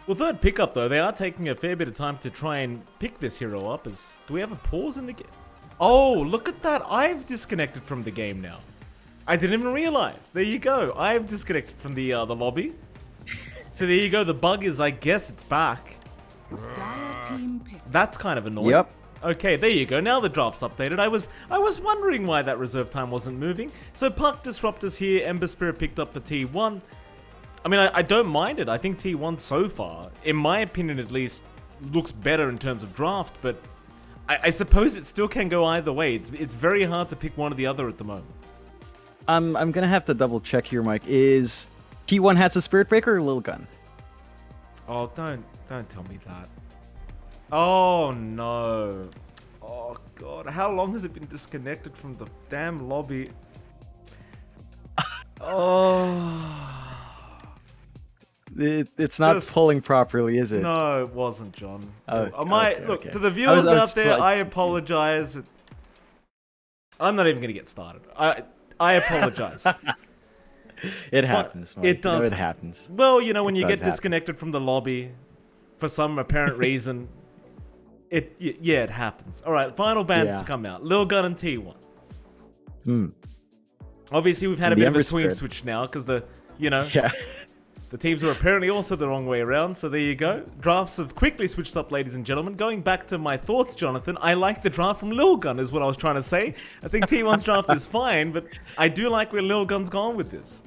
Well, third pickup though, they are taking a fair bit of time to try and pick this hero up. Do we have a pause in the game? Oh, look at that! I've disconnected from the game now. I didn't even realize. There you go. I've disconnected from the lobby. So there you go. The bug is, I guess, it's back. That's kind of annoying. Yep. Okay, there you go. Now the draft's updated. I was wondering why that reserve time wasn't moving. So Puck Disruptors here. Ember Spirit picked up for T1. I mean, I don't mind it. I think T1 so far, in my opinion at least, looks better in terms of draft, but I suppose it still can go either way. It's very hard to pick one or the other at the moment. I'm gonna have to double check here, Mike. Is T1 has a Spirit Breaker or Lilgun? Oh, don't tell me that. Oh no. Oh god, how long has it been disconnected from the damn lobby? Oh. It's not pulling properly, is it? No, it wasn't, John. Look, okay. to the viewers out there, like... I apologize. I'm not even going to get started. I apologize. It happens, Mike. It does. It happens. Well, you know, when you get disconnected from the lobby for some apparent reason, it happens. All right, final bans to come out. Lilgun and T1. Obviously, we've had a bit of a between switch now because the teams were apparently also the wrong way around, so there you go. Drafts have quickly switched up, ladies and gentlemen. Going back to my thoughts, Jonathan, I like the draft from Lilgun is what I was trying to say. I think T1's draft is fine, but I do like where Lilgun's gone with this.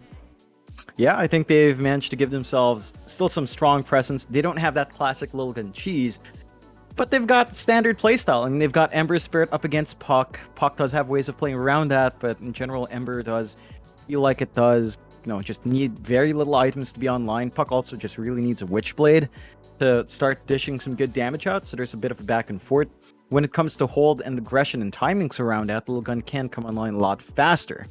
Yeah, I think they've managed to give themselves still some strong presence. They don't have that classic Lilgun cheese, but they've got standard playstyle, and they've got Ember Spirit up against Puck. Puck does have ways of playing around that, but in general, Ember does feel like it does just need very little items to be online. Puck also just really needs a Witchblade to start dishing some good damage out, so there's a bit of a back and forth. When it comes to hold and aggression and timings around that, Lilgun can come online a lot faster.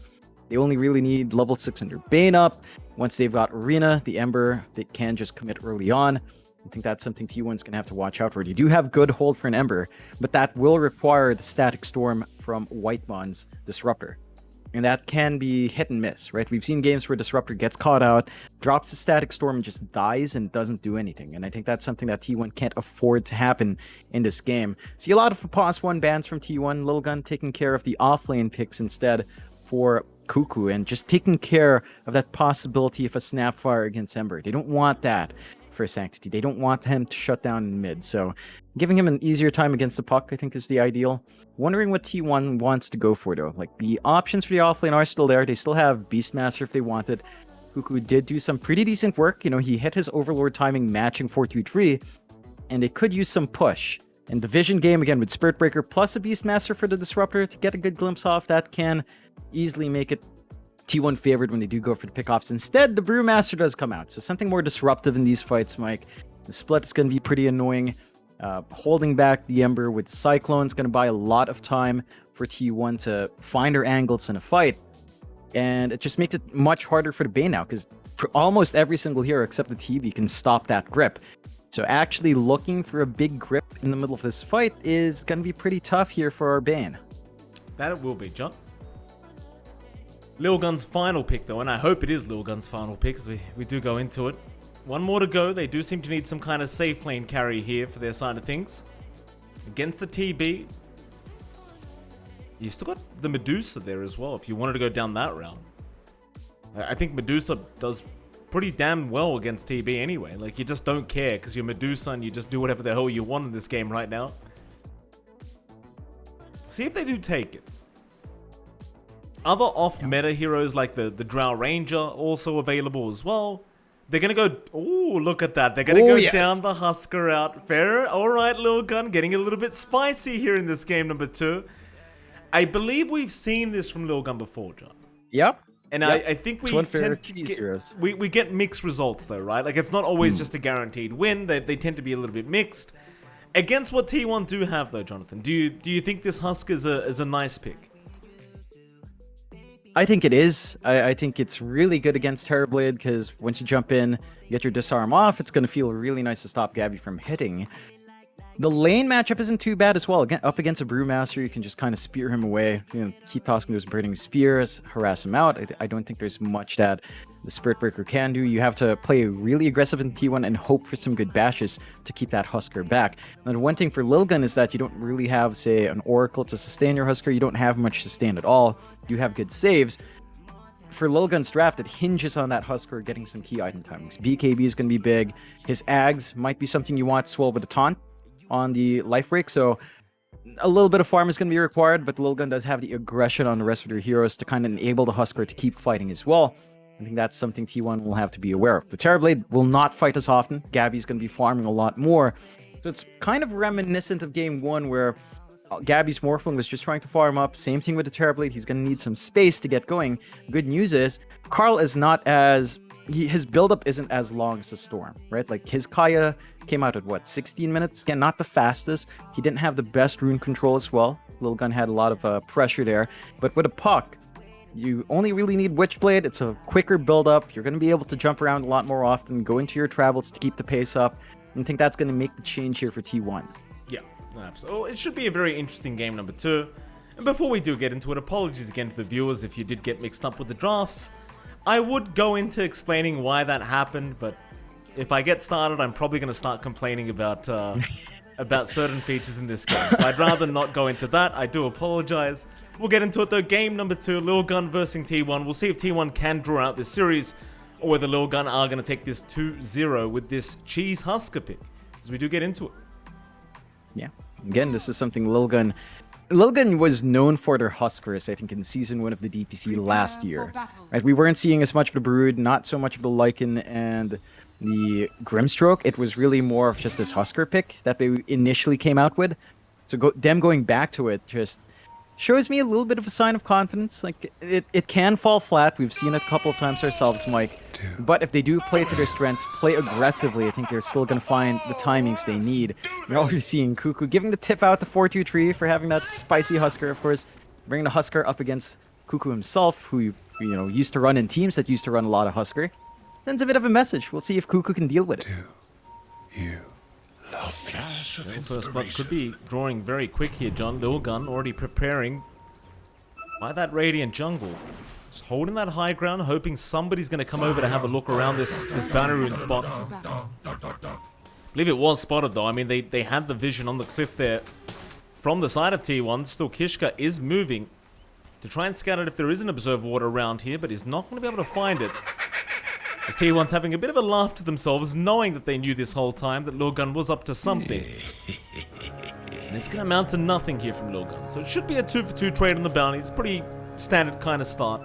They only really need level 600 Bane up. Once they've got Arena, the Ember, they can just commit early on. I think that's something T1's going to have to watch out for. You do have good hold for an Ember, but that will require the Static Storm from Whitemond's Disruptor. And that can be hit and miss, right? We've seen games where Disruptor gets caught out, drops a Static Storm, and just dies and doesn't do anything. And I think that's something that T1 can't afford to happen in this game. See a lot of pause 1 bans from T1. Lilgun taking care of the offlane picks instead for Cuckoo, and just taking care of that possibility of a Snapfire against Ember. They don't want that for Sanctity. They don't want him to shut down in mid. So giving him an easier time against the Puck, I think, is the ideal. Wondering what T1 wants to go for, though. Like, the options for the offlane are still there. They still have Beastmaster if they wanted. Cuckoo did do some pretty decent work. He hit his Overlord timing matching 4-2-3, and they could use some push. And the Vision game, again, with Spirit Breaker plus a Beastmaster for the Disruptor to get a good glimpse off, that can easily make it T1 favored when they do go for the pickoffs. Instead, the Brewmaster does come out, so something more disruptive in these fights, Mike. The split is going to be pretty annoying. Holding back the Ember with Cyclone is going to buy a lot of time for T1 to find her angles in a fight, and it just makes it much harder for the Bane now, because almost every single hero except the TB can stop that grip. So actually looking for a big grip in the middle of this fight is going to be pretty tough here for our Bane. That it will be, John. Lilgun's final pick, though, and I hope it is Lilgun's final pick as we do go into it. One more to go. They do seem to need some kind of safe lane carry here for their side of things. Against the TB. You still got the Medusa there as well, if you wanted to go down that route. I think Medusa does pretty damn well against TB anyway. Like, you just don't care because you're Medusa and you just do whatever the hell you want in this game right now. See if they do take it. Other off-meta heroes like the Drow Ranger also available as well. They're going to go... Oh, look at that. They're going to go down the Husker route. Fair. All right, Lilgun. Getting a little bit spicy here in this game number 2. I believe we've seen this from Lilgun before, John. Yep. And I think we get mixed results, though, right? Like, it's not always just a guaranteed win. They tend to be a little bit mixed. Against what T1 do have, though, Jonathan, do you think this Husk is a nice pick? I think it is. I think it's really good against Terrorblade because once you jump in, you get your disarm off, it's going to feel really nice to stop Gabby from hitting. The lane matchup isn't too bad as well. Again, up against a Brewmaster, you can just kind of spear him away. You know, keep tossing those burning spears, harass him out. I don't think there's much that the Spirit Breaker can do. You have to play really aggressive in T1 and hope for some good bashes to keep that Husker back. Now, the one thing for Lilgun is that you don't really have, say, an Oracle to sustain your Husker. You don't have much sustain at all. You have good saves. For Lilgun's draft, it hinges on that Husker getting some key item timings. BKB is going to be big. His Ags might be something you want to swell with a taunt on the life break, so a little bit of farm is going to be required, but Lilgun does have the aggression on the rest of their heroes to kind of enable the Husker to keep fighting as well. I think that's something T1 will have to be aware of. The Terrorblade will not fight as often. Gabby's going to be farming a lot more, so it's kind of reminiscent of Game 1 where Gabby's Morphling was just trying to farm up. Same thing with the Terrorblade. He's going to need some space to get going. Good news is, Karl is not as... his build-up isn't as long as the Storm, right? Like, his Kaya came out at, what, 16 minutes? Again, not the fastest. He didn't have the best rune control as well. Lilgun had a lot of pressure there. But with a Puck, you only really need Witchblade. It's a quicker build-up. You're going to be able to jump around a lot more often, go into your travels to keep the pace up. And I think that's going to make the change here for T1. Yeah, absolutely. It should be a very interesting game number 2. And before we do get into it, apologies again to the viewers if you did get mixed up with the drafts. I would go into explaining why that happened, but if I get started, I'm probably going to start complaining about about certain features in this game. So I'd rather not go into that. I do apologize. We'll get into it though. Game number 2, Lilgun versus T1. We'll see if T1 can draw out this series, or whether Lilgun are going to take this 2-0 with this Cheese Husker pick, as we do get into it. Yeah. Again, this is something Lilgun was known for their Huskers, I think, in Season 1 of the DPC last year. Right? We weren't seeing as much of the Brood, not so much of the Lycan and the Grimstroke. It was really more of just this Husker pick that they initially came out with. So them going back to it just shows me a little bit of a sign of confidence. Like, it can fall flat. We've seen it a couple of times ourselves, Mike. But if they do play to their strengths, play aggressively, I think they're still going to find the timings they need. You're already seeing Cuckoo giving the tip out to 4-2-3 for having that spicy Husker, of course. Bringing the Husker up against Cuckoo himself, who, you know, used to run in teams that used to run a lot of Husker. Sends a bit of a message. We'll see if Cuckoo can deal with it. The first blood could be drawing very quick here, John. Lilgun already preparing by that Radiant jungle. Just holding that high ground, hoping somebody's going to come over to have a look around this bounty rune spot. I believe it was spotted though. I mean, they had the vision on the cliff there from the side of T1. Still, Kishka is moving to try and scout it if there is an observer ward around here, but he's not going to be able to find it. As T1's having a bit of a laugh to themselves, knowing that they knew this whole time that Lilgun was up to something. And it's going to amount to nothing here from Lilgun. So it should be a 2-for-2 trade on the bounties. Pretty standard kind of start.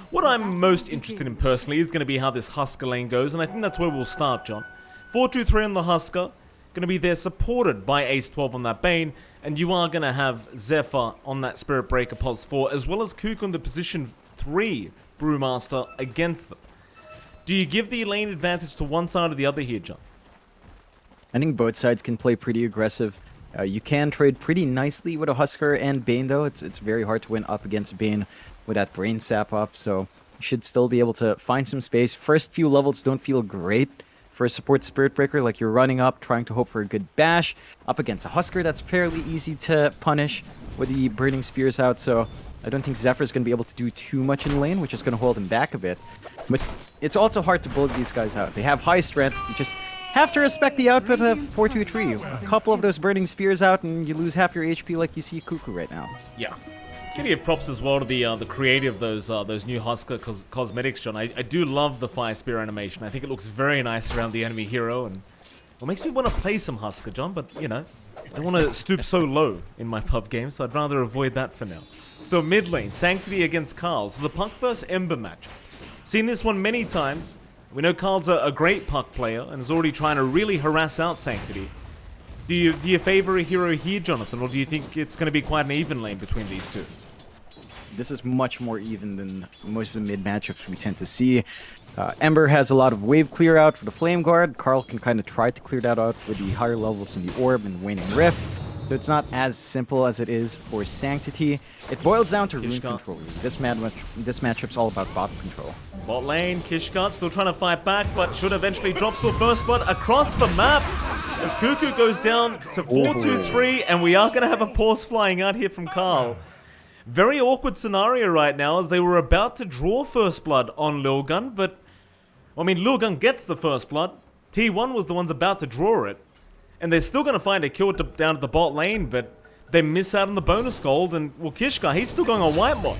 What I'm most interested in personally is going to be how this Husker lane goes, and I think that's where we'll start, John. 4-2-3 on the Husker. Going to be there supported by Ace 12 on that Bane, and you are going to have Zephyr on that Spirit Breaker Pulse 4, as well as Kook on the position 3 Brewmaster against them. Do you give the lane advantage to one side or the other here, John? I think both sides can play pretty aggressive. You can trade pretty nicely with a Husker and Bane, though. It's very hard to win up against Bane with that Brain Sap up, so you should still be able to find some space. First few levels don't feel great for a support Spirit Breaker, like you're running up, trying to hope for a good bash. Up against a Husker, that's fairly easy to punish with the Burning Spears out, so I don't think Zephyr's going to be able to do too much in lane, which is going to hold him back a bit. But it's also hard to build these guys out. They have high strength. You just have to respect the output of 4-2-3. A couple of those Burning Spears out and you lose half your HP like you see Cuckoo right now. Yeah. Can you give props as well to the creator of those new Husker cosmetics, John? I do love the Fire Spear animation. I think it looks very nice around the enemy hero, and it makes me want to play some Husker, John, but, you know, I don't want to stoop so low in my pub game, so I'd rather avoid that for now. Still, mid lane, Sanctity against Karl. So the Puck vs Ember match. Seen this one many times. We know Karl's a great Puck player and is already trying to really harass out Sanctity. Do you favor a hero here, Jonathan, or do you think it's going to be quite an even lane between these two? This is much more even than most of the mid matchups we tend to see. Ember has a lot of wave clear out for the Flame Guard. Karl can kind of try to clear that out with the higher levels in the Orb and Waning Rift. So it's not as simple as it is for Sanctity. It boils down to rune Kishka. control. This matchup's all about bot control. Bot lane, Kishka still trying to fight back, but should eventually drop to a first blood across the map as Cuckoo goes down to 4-2-3, and we are going to have a pause flying out here from Carl. Very awkward scenario right now as they were about to draw first blood on Lilgun, but I mean, Lilgun gets the first blood. T1 was the ones about to draw it, and they're still going to find a kill down at the bot lane, but they miss out on the bonus gold, and well, Kishka, he's still going on white bot.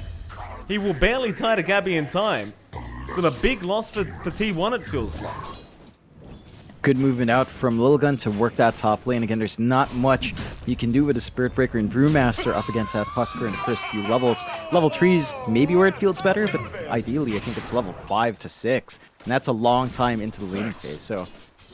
He will barely tie to Gabby in time. But a big loss for T1, it feels like. Good movement out from Lilgun to work that top lane. Again, there's not much you can do with a Spirit Breaker and Brewmaster up against that Husker in the first few levels. Level 3's maybe where it feels better, but ideally I think it's level 5 to 6. And that's a long time into the laning phase, so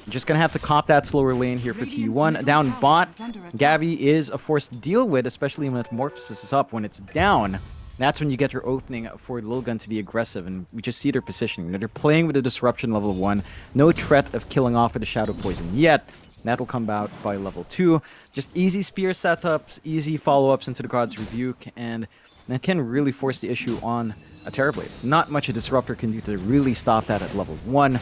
you're just going to have to cop that slower lane here for T1. Down bot, Gabby is a force to deal with, especially when Metamorphosis is up. When it's down, that's when you get your opening for Lilgun to be aggressive, and we just see their positioning. They're playing with a Disruption level 1, no threat of killing off with a Shadow Poison yet. That'll come out by level 2. Just easy spear setups, easy follow-ups into the God's Rebuke, and that can really force the issue on a Terrorblade. Not much a Disruptor can do to really stop that at level 1.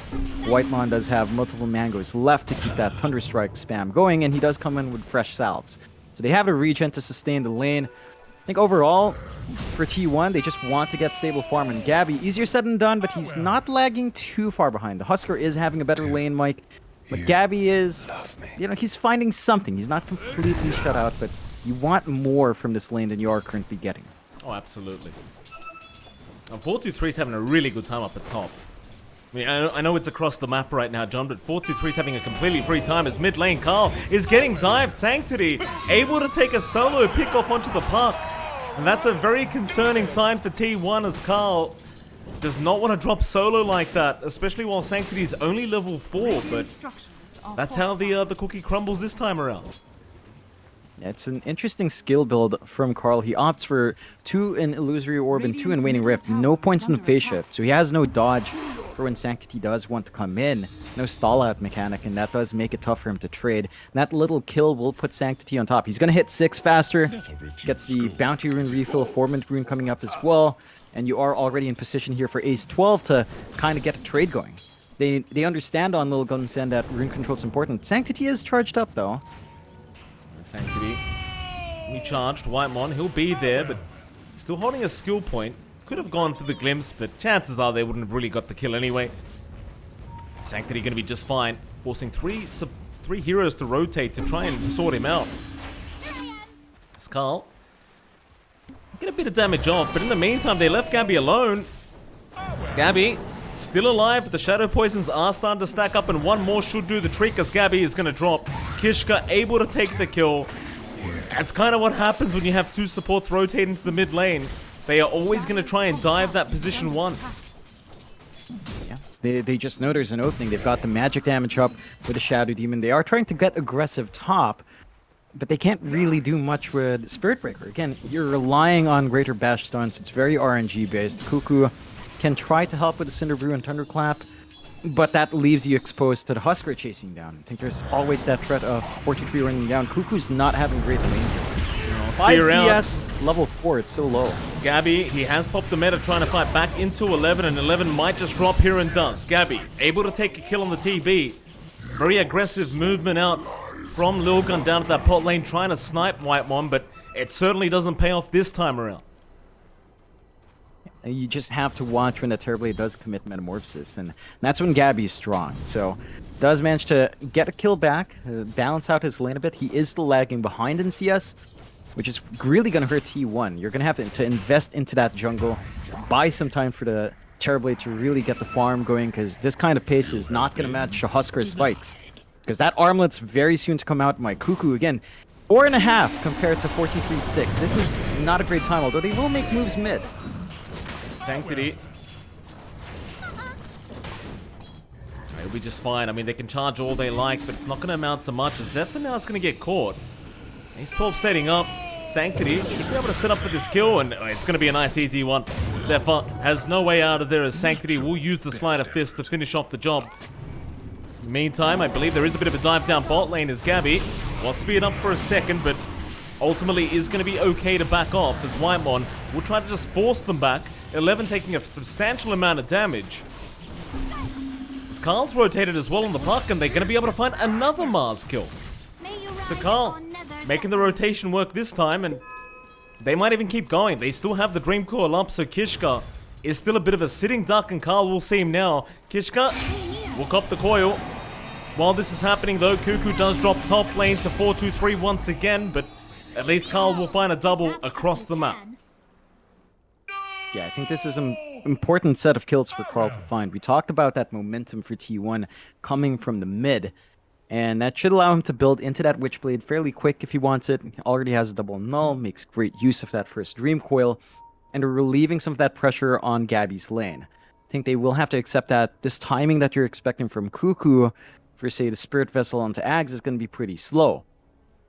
Whitemon does have multiple mangoes left to keep that Thunderstrike spam going, and he does come in with fresh salves. So they have a regen to sustain the lane. I think overall, for T1, they just want to get stable farm, and Gabby, easier said than done, but he's not lagging too far behind. The Husker is having a better lane, Mike, but Gabby is, you know, he's finding something. He's not completely shut out, but you want more from this lane than you are currently getting. Oh, absolutely. And 4-2-3 is having a really good time up at top. I mean, I know it's across the map right now, John, but 4-2-3 is having a completely free time as mid lane Carl is getting dived. Sanctity able to take a solo pick off onto the path. And that's a very concerning sign for T1 as Carl does not want to drop solo like that, especially while Sanctity's only level 4, but that's how the cookie crumbles this time around. Yeah, it's an interesting skill build from Carl. He opts for 2 in Illusory Orb and 2 in Waning Rift. No points in the phase shift, so he has no dodge for when Sanctity does want to come in. No stall out mechanic, and that does make it tough for him to trade. And that little kill will put Sanctity on top. He's going to hit 6 faster, gets the Bounty Rune refill, Formant Rune coming up as well, and you are already in position here for Ace 12 to kind of get a trade going. They understand on Lilgun and that rune control is important. Sanctity is charged up though. Sanctity. He charged Whitemon. He'll be there, but still holding a skill point. Could have gone for the glimpse, but chances are they wouldn't have really got the kill anyway. Sanctity going to be just fine, forcing three heroes to rotate to try and sort him out. Skull get a bit of damage off, but in the meantime they left Gabby alone. Gabby still alive, but the Shadow Poisons are starting to stack up, and one more should do the trick as Gabby is going to drop. Kishka able to take the kill. That's kind of what happens when you have 2 supports rotating to the mid lane. They are always going to try and dive that position 1. Yeah, they just know there's an opening. They've got the magic damage up with the Shadow Demon. They are trying to get aggressive top, but they can't really do much with Spirit Breaker. Again, you're relying on Greater Bash stunts. It's very RNG based. Cuckoo can try to help with the Cinder Brew and Thunderclap, but that leaves you exposed to the Husker chasing down. I think there's always that threat of 4-3 running down. Cuckoo's not having great lane here. 5 CS, level 4, it's so low. Gabby, he has popped the meta trying to fight back into 11, and 11 might just drop here and does. Gabby, able to take a kill on the TB. Very aggressive movement out from Lilgun down at that pot lane trying to snipe Whitemon, but it certainly doesn't pay off this time around. You just have to watch when the Terrorblade does commit Metamorphosis, and that's when Gabby's strong. So, does manage to get a kill back, balance out his lane a bit. He is still lagging behind in CS, which is really going to hurt T1. You're going to have to invest into that jungle, buy some time for the Terrorblade to really get the farm going, because this kind of pace is not going to match the Husker's spikes. Because that armlet's very soon to come out. My Cuckoo, again, 4.5 compared to 43.6. This is not a great time, although they will make moves mid. Sanctity. It'll be just fine. I mean, they can charge all they like, but it's not going to amount to much. Zephyr now is going to get caught. Ace 12 setting up. Sanctity should be able to set up for this kill, and it's going to be a nice, easy one. Zephyr has no way out of there as Sanctity will use the Sleight of Fist to finish off the job. Meantime, I believe there is a bit of a dive down bot lane as Gabby was speared up for a second, but ultimately is going to be okay to back off, as Whitemon will try to just force them back. 11 taking a substantial amount of damage. As Carl's rotated as well on the puck, and they're going to be able to find another Mars kill. So Carl making the rotation work this time, and they might even keep going. They still have the Dream Coil up, so Kishka is still a bit of a sitting duck, and Carl will see him now. Kishka will cop the coil. While this is happening though, Cuckoo does drop top lane to 4-2-3 once again, but at least Carl will find a double across the map. Yeah, I think this is an important set of kills for Carl to find. We talked about that momentum for T1 coming from the mid, and that should allow him to build into that Witchblade fairly quick if he wants it. He already has a double null, makes great use of that first Dream Coil, and are relieving some of that pressure on Gabby's lane. I think they will have to accept that this timing that you're expecting from Cuckoo for, say, the Spirit Vessel onto Ags is going to be pretty slow.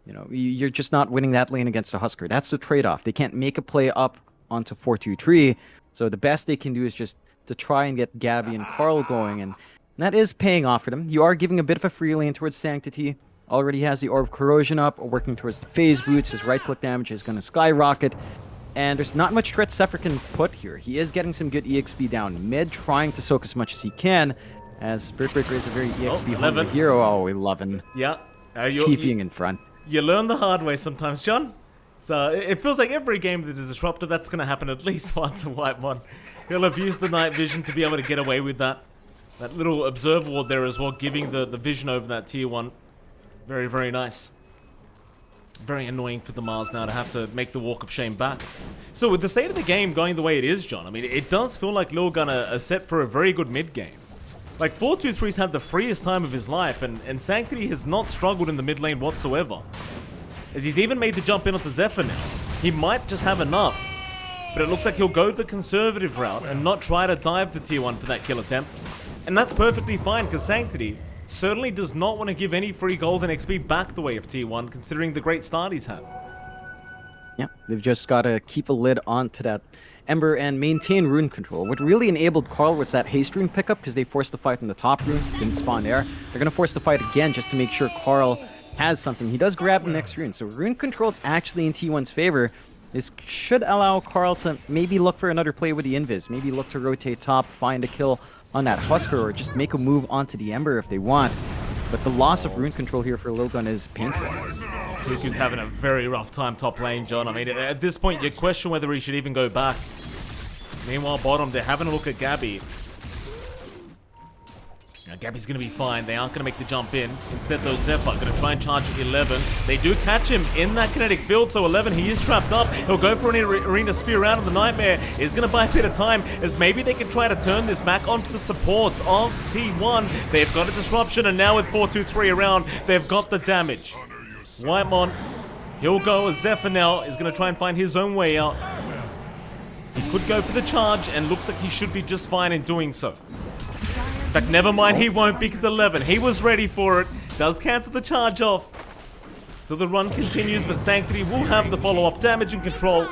You know, you're just not winning that lane against a Husker. That's the trade-off. They can't make a play up onto 4-2-3, so the best they can do is just to try and get Gabby and Carl going, and that is paying off for them. You are giving a bit of a free lane towards Sanctity. Already has the Orb of Corrosion up, working towards the Phase Boots. His right-click damage is going to skyrocket, and there's not much threat Zephyr can put here. He is getting some good EXP down mid, trying to soak as much as he can, as Spirit Breaker is a very EXP-hungry hero. Oh, 11. Yeah. TPing in front. You learn the hard way sometimes, John. So it feels like every game that is Disruptor, that's going to happen at least once in Whitemon. He'll abuse the night vision to be able to get away with that. That little observer ward there as well, giving the vision over that tier 1. Very, very nice. Very annoying for the Mars now to have to make the walk of shame back. So with the state of the game going the way it is, John, I mean, it does feel like Lilgun are set for a very good mid game. Like, 4-2-3's had the freest time of his life, and Sanctity has not struggled in the mid lane whatsoever. As he's even made the jump in onto Zephyr now. He might just have enough, but it looks like he'll go the conservative route and not try to dive to tier 1 for that kill attempt. And that's perfectly fine, because Sanctity certainly does not want to give any free gold and XP back the way of tier 1, considering the great start he's had. Yeah, they've just got to keep a lid onto that Ember and maintain rune control. What really enabled Carl was that haste rune pickup, because they forced the fight in the top rune, didn't spawn there. They're going to force the fight again just to make sure Carl has something. He does grab the next rune, so rune control is actually in T1's favor. This should allow Carl to maybe look for another play with the Invis, maybe look to rotate top, find a kill on that Husker, or just make a move onto the Ember if they want. But the loss of rune control here for Lilgun is painful. Cuckoo's having a very rough time top lane, John. I mean, at this point, you question whether he should even go back. Meanwhile, bottom, they're having a look at Gabby. Now, Gabby's going to be fine. They aren't going to make the jump in. Instead, though, Zephyr going to try and charge 11. They do catch him in that kinetic field, so 11, he is trapped up. He'll go for an arena spear around, and the Nightmare is going to buy a bit of time, as maybe they can try to turn this back onto the supports of T1. They've got a disruption, and now with 4-2-3 around, they've got the damage. Whitemon, he'll go as Zephyr now is going to try and find his own way out. He could go for the charge, and looks like he should be just fine in doing so. In fact, never mind, he won't, because 11, he was ready for it. Does cancel the charge off. So the run continues, but Sanctity will have the follow-up damage and control.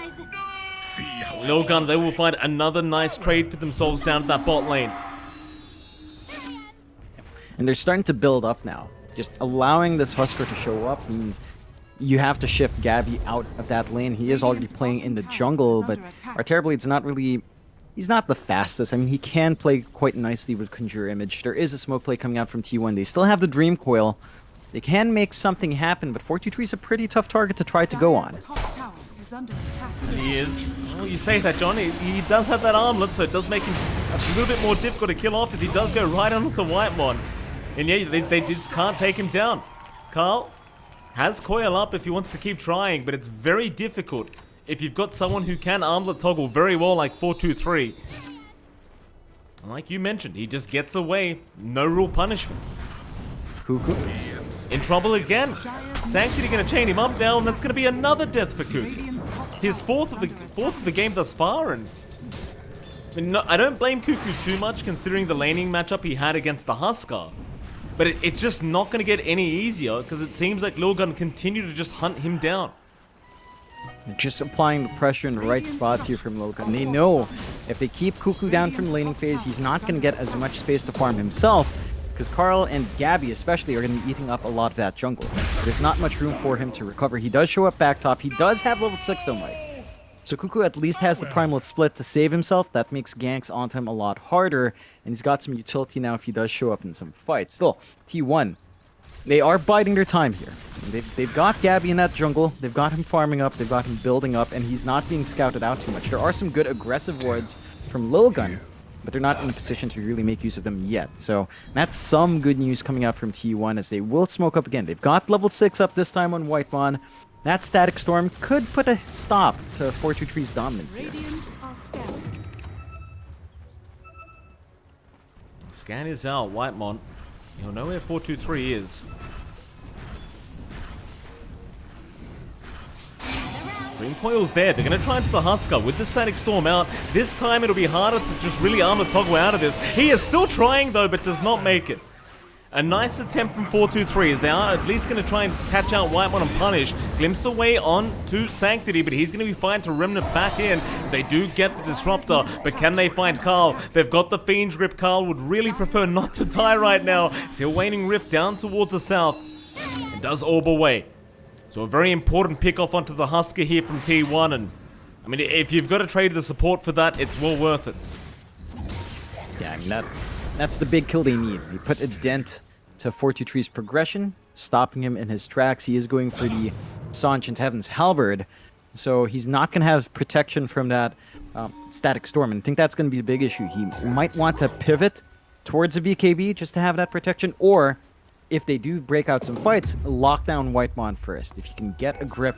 Lilgun, they will find another nice trade for themselves down at that bot lane. And they're starting to build up now. Just allowing this Husker to show up means you have to shift Gabby out of that lane. He is already playing in the jungle, but Arterablade's not really... He's not the fastest. I mean, he can play quite nicely with Conjure Image. There is a smoke play coming out from T1. They still have the Dream Coil. They can make something happen, but 4-2-3 is a pretty tough target to try to go on. He is. Well, you say that, John. He does have that armlet, so it does make him a little bit more difficult to kill off, as he does go right onto Whitemon. And yeah, they just can't take him down. Carl has Coil up if he wants to keep trying, but it's very difficult if you've got someone who can armlet toggle very well like 4-2-3. And like you mentioned, he just gets away. No real punishment. Cuckoo. In trouble again. Sanctity going to chain him up now, and that's going to be another death for Cuckoo. His fourth of the game thus far, and I mean, no, I don't blame Cuckoo too much considering the laning matchup he had against the Husker. But it's just not going to get any easier, because it seems like Lilgun continue to just hunt him down. Just applying the pressure in the right spots here from Lilgun. They know if they keep Cuckoo down from the laning phase, he's not going to get as much space to farm himself. because Carl and Gabby especially are going to be eating up a lot of that jungle. There's not much room for him to recover. He does show up back top. He does have level 6 though, Mike. So Cuckoo at least has the Primal Split to save himself. That makes ganks onto him a lot harder, and he's got some utility now if he does show up in some fights. Still, T1, they are biding their time here. They've got Gabby in that jungle. They've got him farming up. They've got him building up, and he's not being scouted out too much. There are some good aggressive wards from Lilgun, but they're not in a position to really make use of them yet. So that's some good news coming out from T1 as they will smoke up again. They've got level 6 up this time on Whitemon. That Static Storm could put a stop to 423's dominance here. Scan is out, Whitemon. You'll know where 423 is. Green Coil's there. They're going to try into the Husker with the Static Storm out. This time it'll be harder to just really arm the toggle out of this. He is still trying though, but does not make it. A nice attempt from 423 as they are at least going to try and catch out Whitemon and punish. Glimpse away on to Sanctity, but he's going to be fine to Remnant back in. They do get the Disruptor, but can they find Carl? They've got the Fiend's Grip. Carl would really prefer not to die right now. Still waning Rift down towards the south. It does orb away. So a very important pick off onto the Husker here from T1, and I mean, if you've got to trade the support for that, it's well worth it. Yeah, I mean, that's the big kill they need. They put a dent to 423's progression, stopping him in his tracks. He is going for the Ancient Heaven's Halberd, so he's not going to have protection from that Static Storm, and I think that's going to be the big issue. He might want to pivot towards a BKB just to have that protection, or if they do break out some fights, lock down Whitemon first. If you can get a grip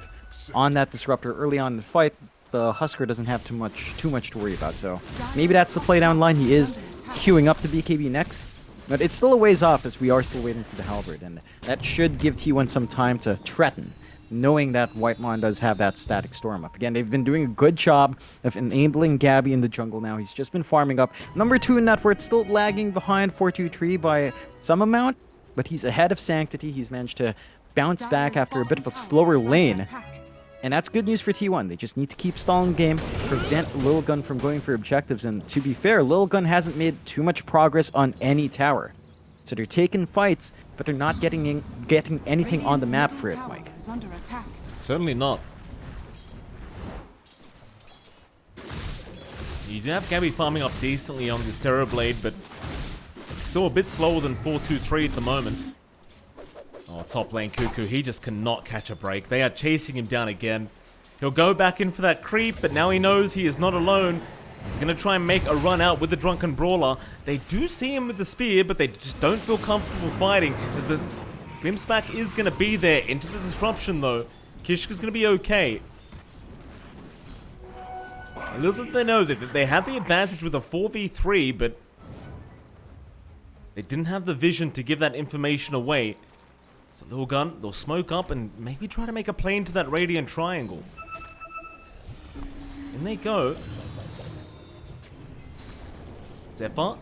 on that Disruptor early on in the fight, the Husker doesn't have too much to worry about. So maybe that's the play down line. He is queuing up the BKB next, but it's still a ways off as we are still waiting for the Halberd, and that should give T1 some time to threaten, knowing that Whitemon does have that Static Storm up. Again, they've been doing a good job of enabling Gabby in the jungle now. He's just been farming up. Number 2 in net worth, still lagging behind 423 by some amount, but he's ahead of Sanctity. He's managed to bounce back after a bit of a slower lane. And that's good news for T1. They just need to keep stalling the game, prevent Lilgun from going for objectives. And to be fair, Lilgun hasn't made too much progress on any tower. So they're taking fights, but they're not getting anything on the map for it, Mike. Certainly not. You do have Gabby farming up decently on this Terrorblade, but still a bit slower than 423 at the moment. Oh, top lane Cuckoo, he just cannot catch a break. They are chasing him down again. He'll go back in for that creep, but now he knows he is not alone. He's going to try and make a run out with the Drunken Brawler. They do see him with the spear, but they just don't feel comfortable fighting, as the Glimpse back is going to be there. Into the disruption, though. Kishka's going to be okay. Little did they know that they had the advantage with a 4v3, but they didn't have the vision to give that information away. So Lilgun, they'll smoke up and maybe try to make a play into that Radiant Triangle. In they go. Zephyr.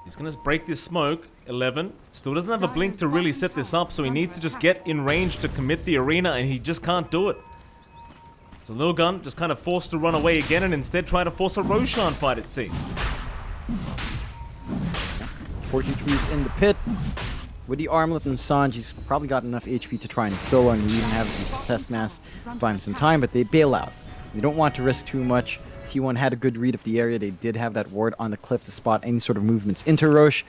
He's going to break this smoke. 11. Still doesn't have a blink to really set this up, so he needs to just get in range to commit the arena, and he just can't do it. So Lilgun just kind of forced to run away again and instead try to force a Roshan fight, it seems. 423's in the pit. With the Armlet and Sanj, he's probably got enough HP to try and solo and even have some Possessed Mass buy him some time, but they bail out. They don't want to risk too much. T1 had a good read of the area. They did have that ward on the cliff to spot any sort of movements into Roche.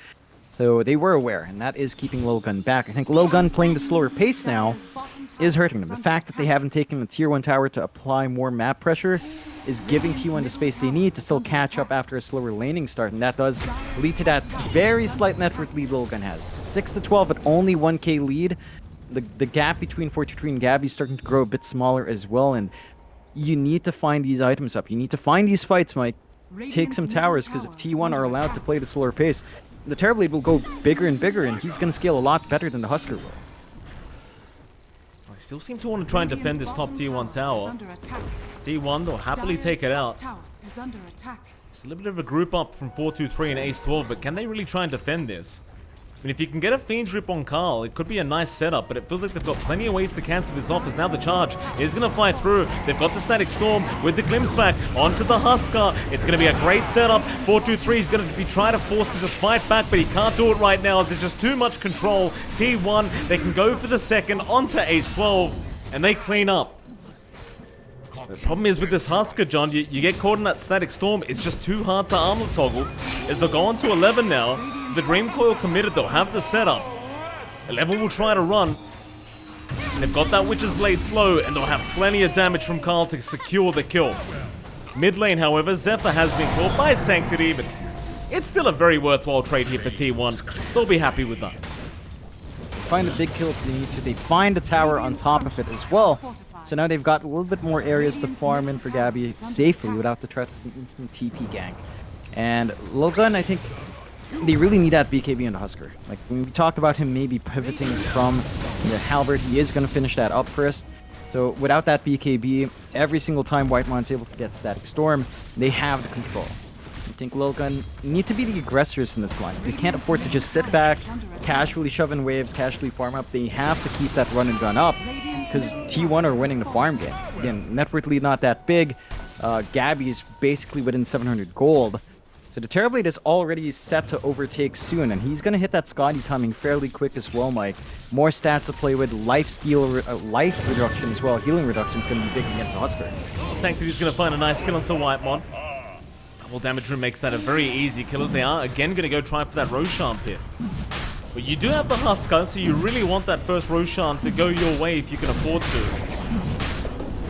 So they were aware, and that is keeping Lilgun back. I think Lilgun playing the slower pace now is hurting them. The fact that they haven't taken the tier 1 tower to apply more map pressure is giving T1 the space they need to still catch up after a slower laning start, and that does lead to that very slight network lead Lilgun has. 6-12 at only 1k lead. The gap between 423 and Gabby is starting to grow a bit smaller as well, and you need to find these items up. You need to find these fights, Mike. Take some towers, because if T1 are allowed to play the slower pace, the Terrorblade will go bigger and bigger, and he's going to scale a lot better than the Husker will. I still seem to want to try and defend this top tier 1 tower. T1, they'll happily take it out. It's a little bit of a group up from 423 and Ace 12, but can they really try and defend this? I mean, if you can get a Fiend's Grip on Carl, it could be a nice setup, but it feels like they've got plenty of ways to cancel this off, as now the charge is going to fly through. They've got the Static Storm with the glimpse back onto the Husker. It's going to be a great setup. 423 is going to be trying to force to just fight back, but he can't do it right now as there's just too much control. T1, they can go for the second onto Ace 12, and they clean up. The problem is with this Husker, John, you get caught in that Static Storm, it's just too hard to armor toggle. As they'll go on to 11 now, the Dream Coil committed, they'll have the setup. 11 will try to run. And they've got that Witch's Blade slow, and they'll have plenty of damage from Carl to secure the kill. Mid lane, however, Zephyr has been caught by Sanctity, but it's still a very worthwhile trade here for T1. They'll be happy with that. Find the big kills they need to. They find the tower on top of it as well. So now they've got a little bit more areas to farm in for Gabby safely without the threat of an instant TP gank. And Lilgun, I think they really need that BKB on the Husker. Like, when we talked about him maybe pivoting from the Halberd, he is going to finish that up first. So without that BKB, every single time Whitemon's able to get Static Storm, they have the control. I think Lilgun need to be the aggressors in this line. They can't afford to just sit back, casually shove in waves, casually farm up. They have to keep that run and gun up, because T1 are winning the farm game. Again, net worth lead not that big. Gabby's basically within 700 gold. So the Terrorblade is already set to overtake soon, and he's going to hit that Scotty timing fairly quick as well, Mike. More stats to play with, life reduction as well. Healing reduction is going to be big against the Husker. Sanctity's going to find a nice kill onto Whitemon. Double damage room makes that a very easy kill, as they are again going to go try for that Roshan pit. But you do have the Husker, so you really want that first Roshan to go your way if you can afford to.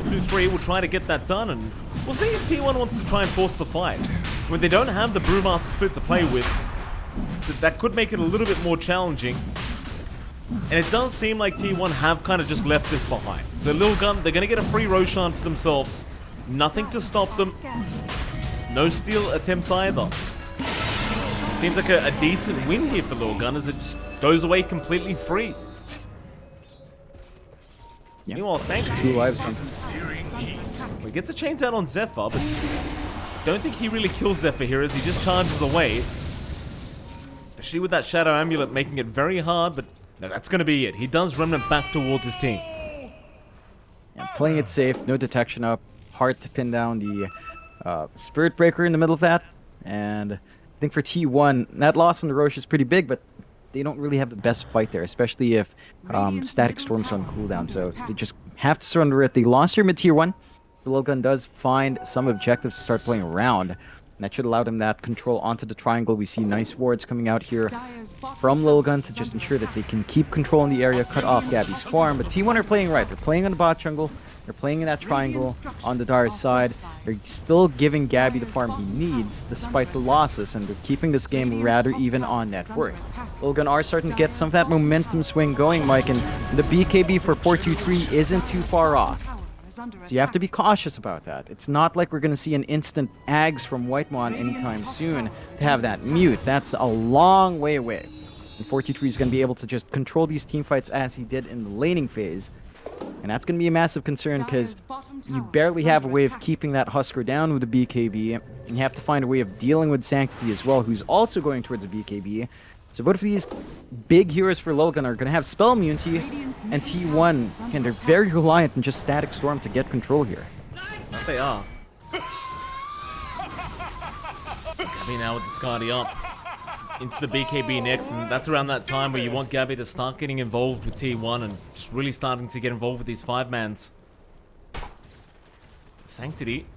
2-3 will try to get that done, and we'll see if T1 wants to try and force the fight. When they don't have the Brewmaster split to play with, that could make it a little bit more challenging. And it does seem like T1 have kind of just left this behind. So Lilgun, they're going to get a free Roshan for themselves. Nothing to stop them. No steal attempts either. It seems like a decent win here for Lilgun, as it just goes away completely free. Yeah. Meanwhile, Sanctity, 2 lives. He gets a chains out on Zephyr, but don't think he really kills Zephyr here as he just charges away. Especially with that Shadow Amulet making it very hard, but no, that's going to be it. He does Remnant back towards his team. Yeah, playing it safe, no detection up, hard to pin down the Spirit Breaker in the middle of that. And I think for T1, that loss on the Roche is pretty big, but they don't really have the best fight there, especially if Static Storm's on cooldown. So they just have to surrender it. They lost here mid-tier 1. Lilgun does find some objectives to start playing around, and that should allow them that control onto the triangle. We see nice wards coming out here from Lilgun to just ensure that they can keep control in the area, cut off Gabby's farm. But T1 are playing right. They're playing on the bot jungle. They're playing in that triangle on the Dire side. They're still giving Gabby the farm he needs despite the losses, and they're keeping this game rather even on net worth. Lilgun are starting to get some of that momentum swing going, Mike, and the BKB for 423 isn't too far off. So you have to be cautious about that. It's not like we're going to see an instant Ags from Whitemon anytime soon to have that mute. That's a long way away. And 423 is going to be able to just control these teamfights as he did in the laning phase. And that's going to be a massive concern because you barely have a way of keeping that Husker down with the BKB. And you have to find a way of dealing with Sanctity as well, who's also going towards the BKB. So both of these big heroes for Lilgun are going to have spell immunity, and T1, again, they're very reliant on just Static Storm to get control here. That they are. Gabby now with the Scotty up into the BKB next, and that's around that time where you want Gabby to start getting involved with T1 and just really starting to get involved with these 5-mans. Sanctity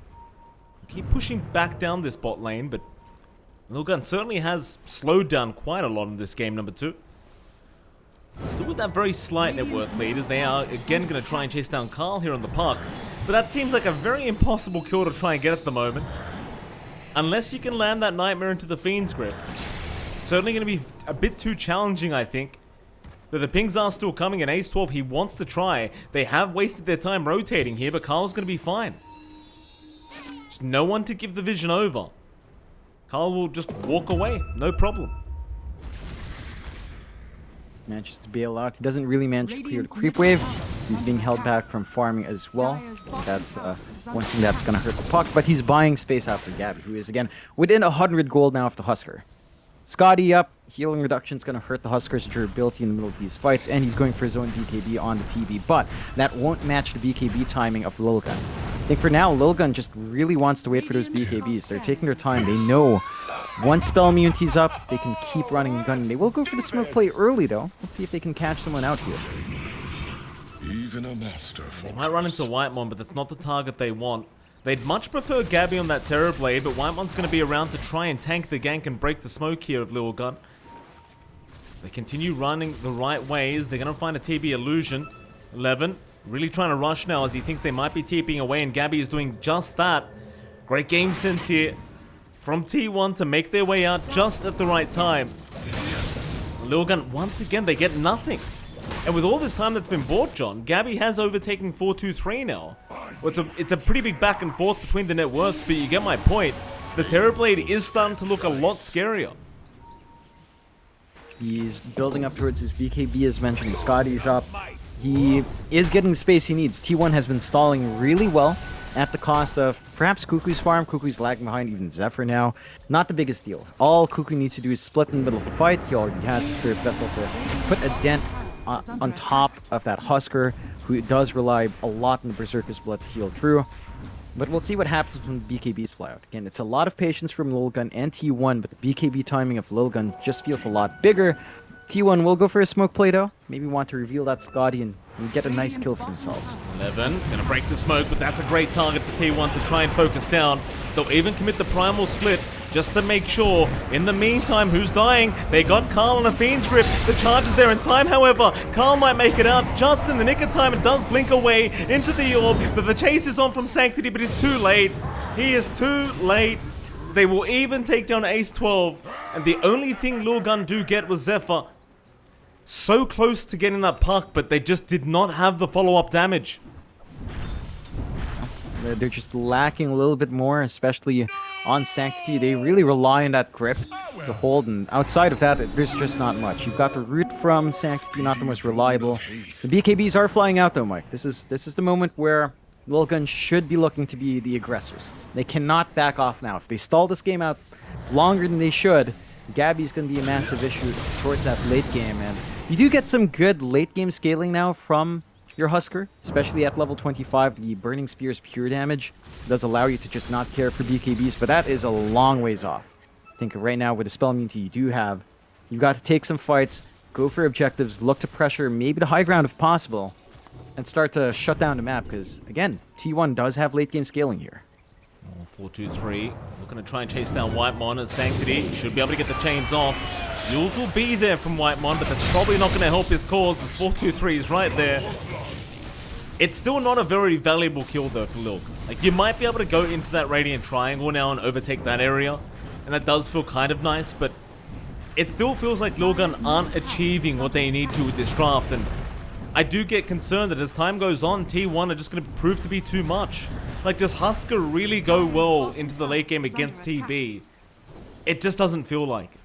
keep pushing back down this bot lane, but Lilgun certainly has slowed down quite a lot in this game, number 2. Still with that very slight net worth lead, as they are again going to try and chase down Carl here on the park. But that seems like a very impossible kill to try and get at the moment. Unless you can land that Nightmare into the Fiend's Grip. Certainly going to be a bit too challenging, I think. Though the pings are still coming, and Ace 12, he wants to try. They have wasted their time rotating here, but Carl's going to be fine. Just no one to give the vision over. Carl will just walk away, no problem. Manages to bail out. He doesn't really manage to clear the creep wave. He's being held back from farming as well. That's one thing that's going to hurt the puck, but he's buying space out for Gabby, who is, again, within 100 gold now of the Husker. Scotty up. Healing reduction is going to hurt the Huskar's durability in the middle of these fights, and he's going for his own BKB on the TB, but that won't match the BKB timing of Lilgun. I think for now, Lilgun just really wants to wait for those BKBs. They're taking their time. They know once spell immunity's up, they can keep running and gunning. They will go for the smoke play early, though. Let's see if they can catch someone out here. Even a master they might run into Whitemon, but that's not the target they want. They'd much prefer Gabby on that Terror Blade, but Whitemon's going to be around to try and tank the gank and break the smoke here of Lilgun. They continue running the right ways. They're going to find a TB illusion. 11 really trying to rush now as he thinks they might be TPing away, and Gabby is doing just that. Great game sense here from T1 to make their way out just at the right time. Lilgun, once again, they get nothing. And with all this time that's been bought, John, Gabby has overtaken 4-2-3 now. Well, it's a pretty big back and forth between the net worths, but you get my point. The Terror Blade is starting to look a lot scarier. He's building up towards his BKB as mentioned. Scotty's up. He is getting the space he needs. T1 has been stalling really well at the cost of perhaps Cuckoo's farm. Cuckoo's lagging behind even Zephyr now. Not the biggest deal. All Cuckoo needs to do is split in the middle of the fight. He already has the Spirit Vessel to put a dent on top of that Husker, who does rely a lot on the Berserker's blood to heal through. But we'll see what happens when BKBs fly out. Again, it's a lot of patience from Lilgun and T1, but the BKB timing of Lilgun just feels a lot bigger. T1 will go for a smoke play though. Maybe want to reveal that Scotty and get a nice kill for themselves. 11, gonna break the smoke, but that's a great target for T1 to try and focus down. They'll even commit the primal split just to make sure. In the meantime, who's dying? They got Carl on a Fiend's Grip. The charge is there in time, however. Carl might make it out just in the nick of time. It does blink away into the orb, but the chase is on from Sanctity, but it's too late. He is too late. They will even take down Ace 12, and the only thing Lilgun do get was Zephyr. So close to getting that puck, but they just did not have the follow-up damage. They're just lacking a little bit more, especially on Sanctity. They really rely on that grip to hold, and outside of that, there's just not much. You've got the root from Sanctity, not the most reliable. The BKBs are flying out though, Mike. This is the moment where Lilgun should be looking to be the aggressors. They cannot back off now. If they stall this game out longer than they should, Gabby's going to be a massive issue towards that late game, and you do get some good late game scaling now from your Husker, especially at level 25. The Burning Spear's pure damage does allow you to just not care for BKBs, but that is a long ways off. I think right now with the spell immunity you do have, you've got to take some fights, go for objectives, look to pressure maybe the high ground if possible, and start to shut down the map, because again, T1 does have late game scaling here. 4-2-3. Looking to try and chase down Whitemon as Sanctity. Should be able to get the chains off. Yules will be there from Whitemon, but that's probably not going to help his cause as 4-2-3 is right there. It's still not a very valuable kill though for Lilgun. Like, you might be able to go into that Radiant Triangle now and overtake that area, and that does feel kind of nice, but it still feels like Lilgun aren't achieving what they need to with this draft, and I do get concerned that as time goes on, T1 are just going to prove to be too much. Like, does Husker really go well into the late game against TB? It just doesn't feel like it.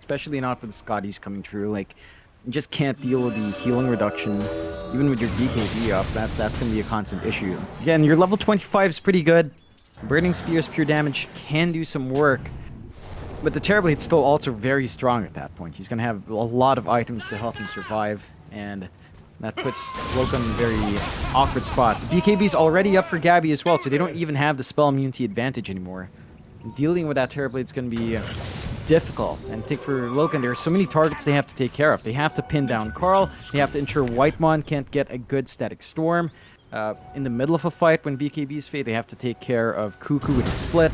Especially not with Scotty's coming through. Like, you just can't deal with the healing reduction. Even with your BKB up, that's going to be a constant issue. Again, your level 25 is pretty good. Burning Spear's pure damage can do some work. But the Terror Blade's still also very strong at that point. He's going to have a lot of items to help him survive. And that puts Lilgun in a very awkward spot. The BKB's already up for Gabby as well, so they don't even have the spell immunity advantage anymore. Dealing with that Terror Blade's going to be difficult. And I think for Lilgun, there are so many targets they have to take care of. They have to pin down Carl. They have to ensure Whitemon can't get a good static storm. In the middle of a fight, when BKBs fade, they have to take care of Cuckoo with a split.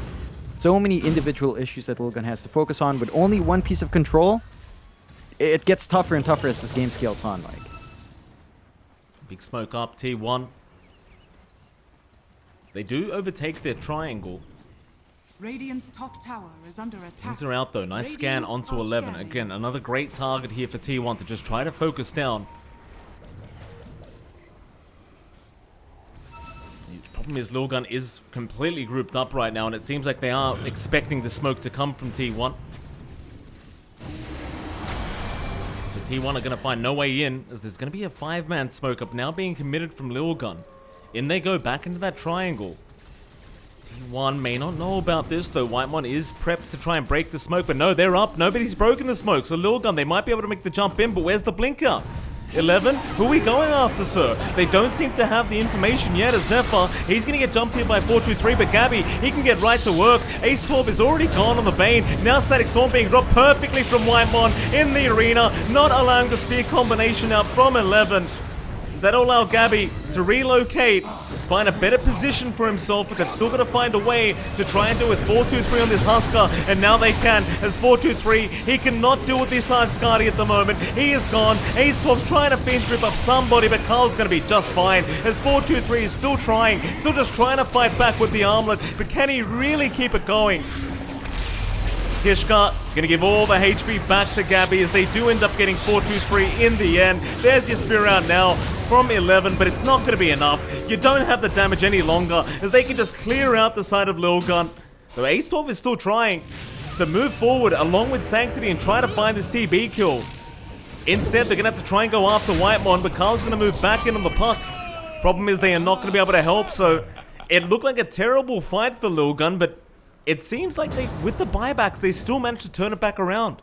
So many individual issues that Lilgun has to focus on. With only one piece of control, it gets tougher and tougher as this game scales on, Mike. Big smoke up, T1. They do overtake their triangle. Radiant's top tower is under attack. Things are out though. Nice scan onto 11. Again, another great target here for T1 to just try to focus down. The problem is Lilgun is completely grouped up right now, and it seems like they are expecting the smoke to come from T1. So T1 are going to find no way in, as there's going to be a 5-man smoke up now being committed from Lilgun. In they go back into that triangle. One may not know about this, though Whitemon is prepped to try and break the smoke, but no, they're up. Nobody's broken the smoke, so Lilgun, they might be able to make the jump in, but where's the blinker? 11? Who are we going after, sir? They don't seem to have the information yet. As Zephyr, he's going to get jumped here by 423, but Gabby, he can get right to work. Ace 12 is already gone on the Bane. Now Static Storm being dropped perfectly from Whitemon in the arena, not allowing the spear combination out from 11. Does that allow Gabby to relocate, find a better position for himself, but they've still got to find a way to try and do with 423 on this Husker, and now they can, as 423, he cannot deal with this Hive Skadi at the moment. He is gone. Ace 12's trying to fence rip up somebody, but Carl's going to be just fine, as 423 is still just trying to fight back with the armlet, but can he really keep it going? Kishka going to give all the HP back to Gabby as they do end up getting 423 in the end. There's your spear out now from 11, but it's not going to be enough. You don't have the damage any longer as they can just clear out the side of Lilgun. So Ace 12 is still trying to move forward along with Sanctity and try to find this TB kill. Instead, they're going to have to try and go after Whitemon, but Carl's going to move back in on the puck. Problem is they are not going to be able to help, so it looked like a terrible fight for Lilgun, but it seems like with the buybacks, they still managed to turn it back around.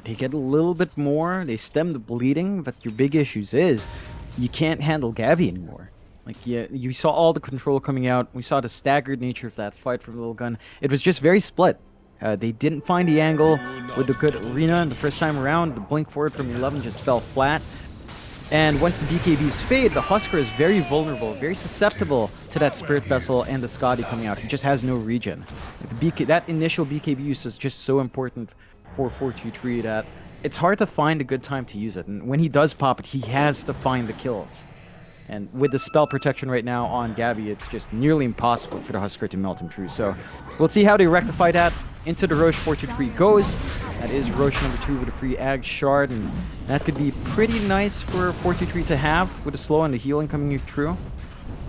They get a little bit more, they stem the bleeding, but your big issues is you can't handle Gabby anymore. Like, you saw all the control coming out, we saw the staggered nature of that fight from Lilgun. It was just very split. They didn't find the angle with the good arena, and the first time around, the blink forward from 11 just fell flat. And once the BKBs fade, the Husker is very vulnerable, very susceptible to that Spirit Vessel and the Skadi coming out. He just has no regen. That initial BKB use is just so important for 423 that it's hard to find a good time to use it. And when he does pop it, he has to find the kills. And with the spell protection right now on Gabby, it's just nearly impossible for the Husker to melt him through. So we'll see how they rectify that. Into the Roche 423 goes. That is Roche number 2 with a free Ag Shard, and that could be pretty nice for 423 to have with the slow and the healing coming through.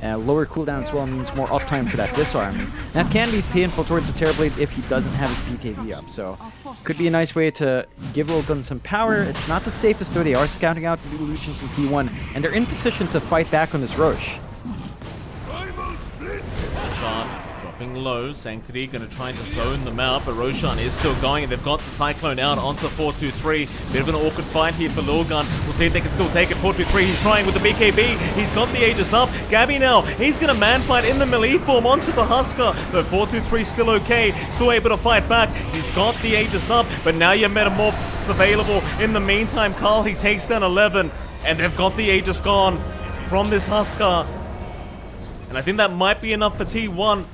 Lower cooldown as well means more uptime for that disarm. That can be painful towards the Terrorblade if he doesn't have his BKB up, so could be a nice way to give Lilgun some power. It's not the safest though. They are scouting out the Lucians in T1, and they're in position to fight back on this Roche. Roshan dropping low. Sanctity going to try and zone them out, but Roshan is still going, and they've got the Cyclone out onto 423. Bit of an awkward fight here for Lilgun. We'll see if they can still take it. 423, he's trying with the BKB. He's got the Aegis up. Gabby now, he's going to man fight in the melee form onto the Husker. Though 423 still okay, still able to fight back. He's got the Aegis up, but now your Metamorphosis available. In the meantime, Carl, he takes down 11, and they've got the Aegis gone from this Husker. And I think that might be enough for T1.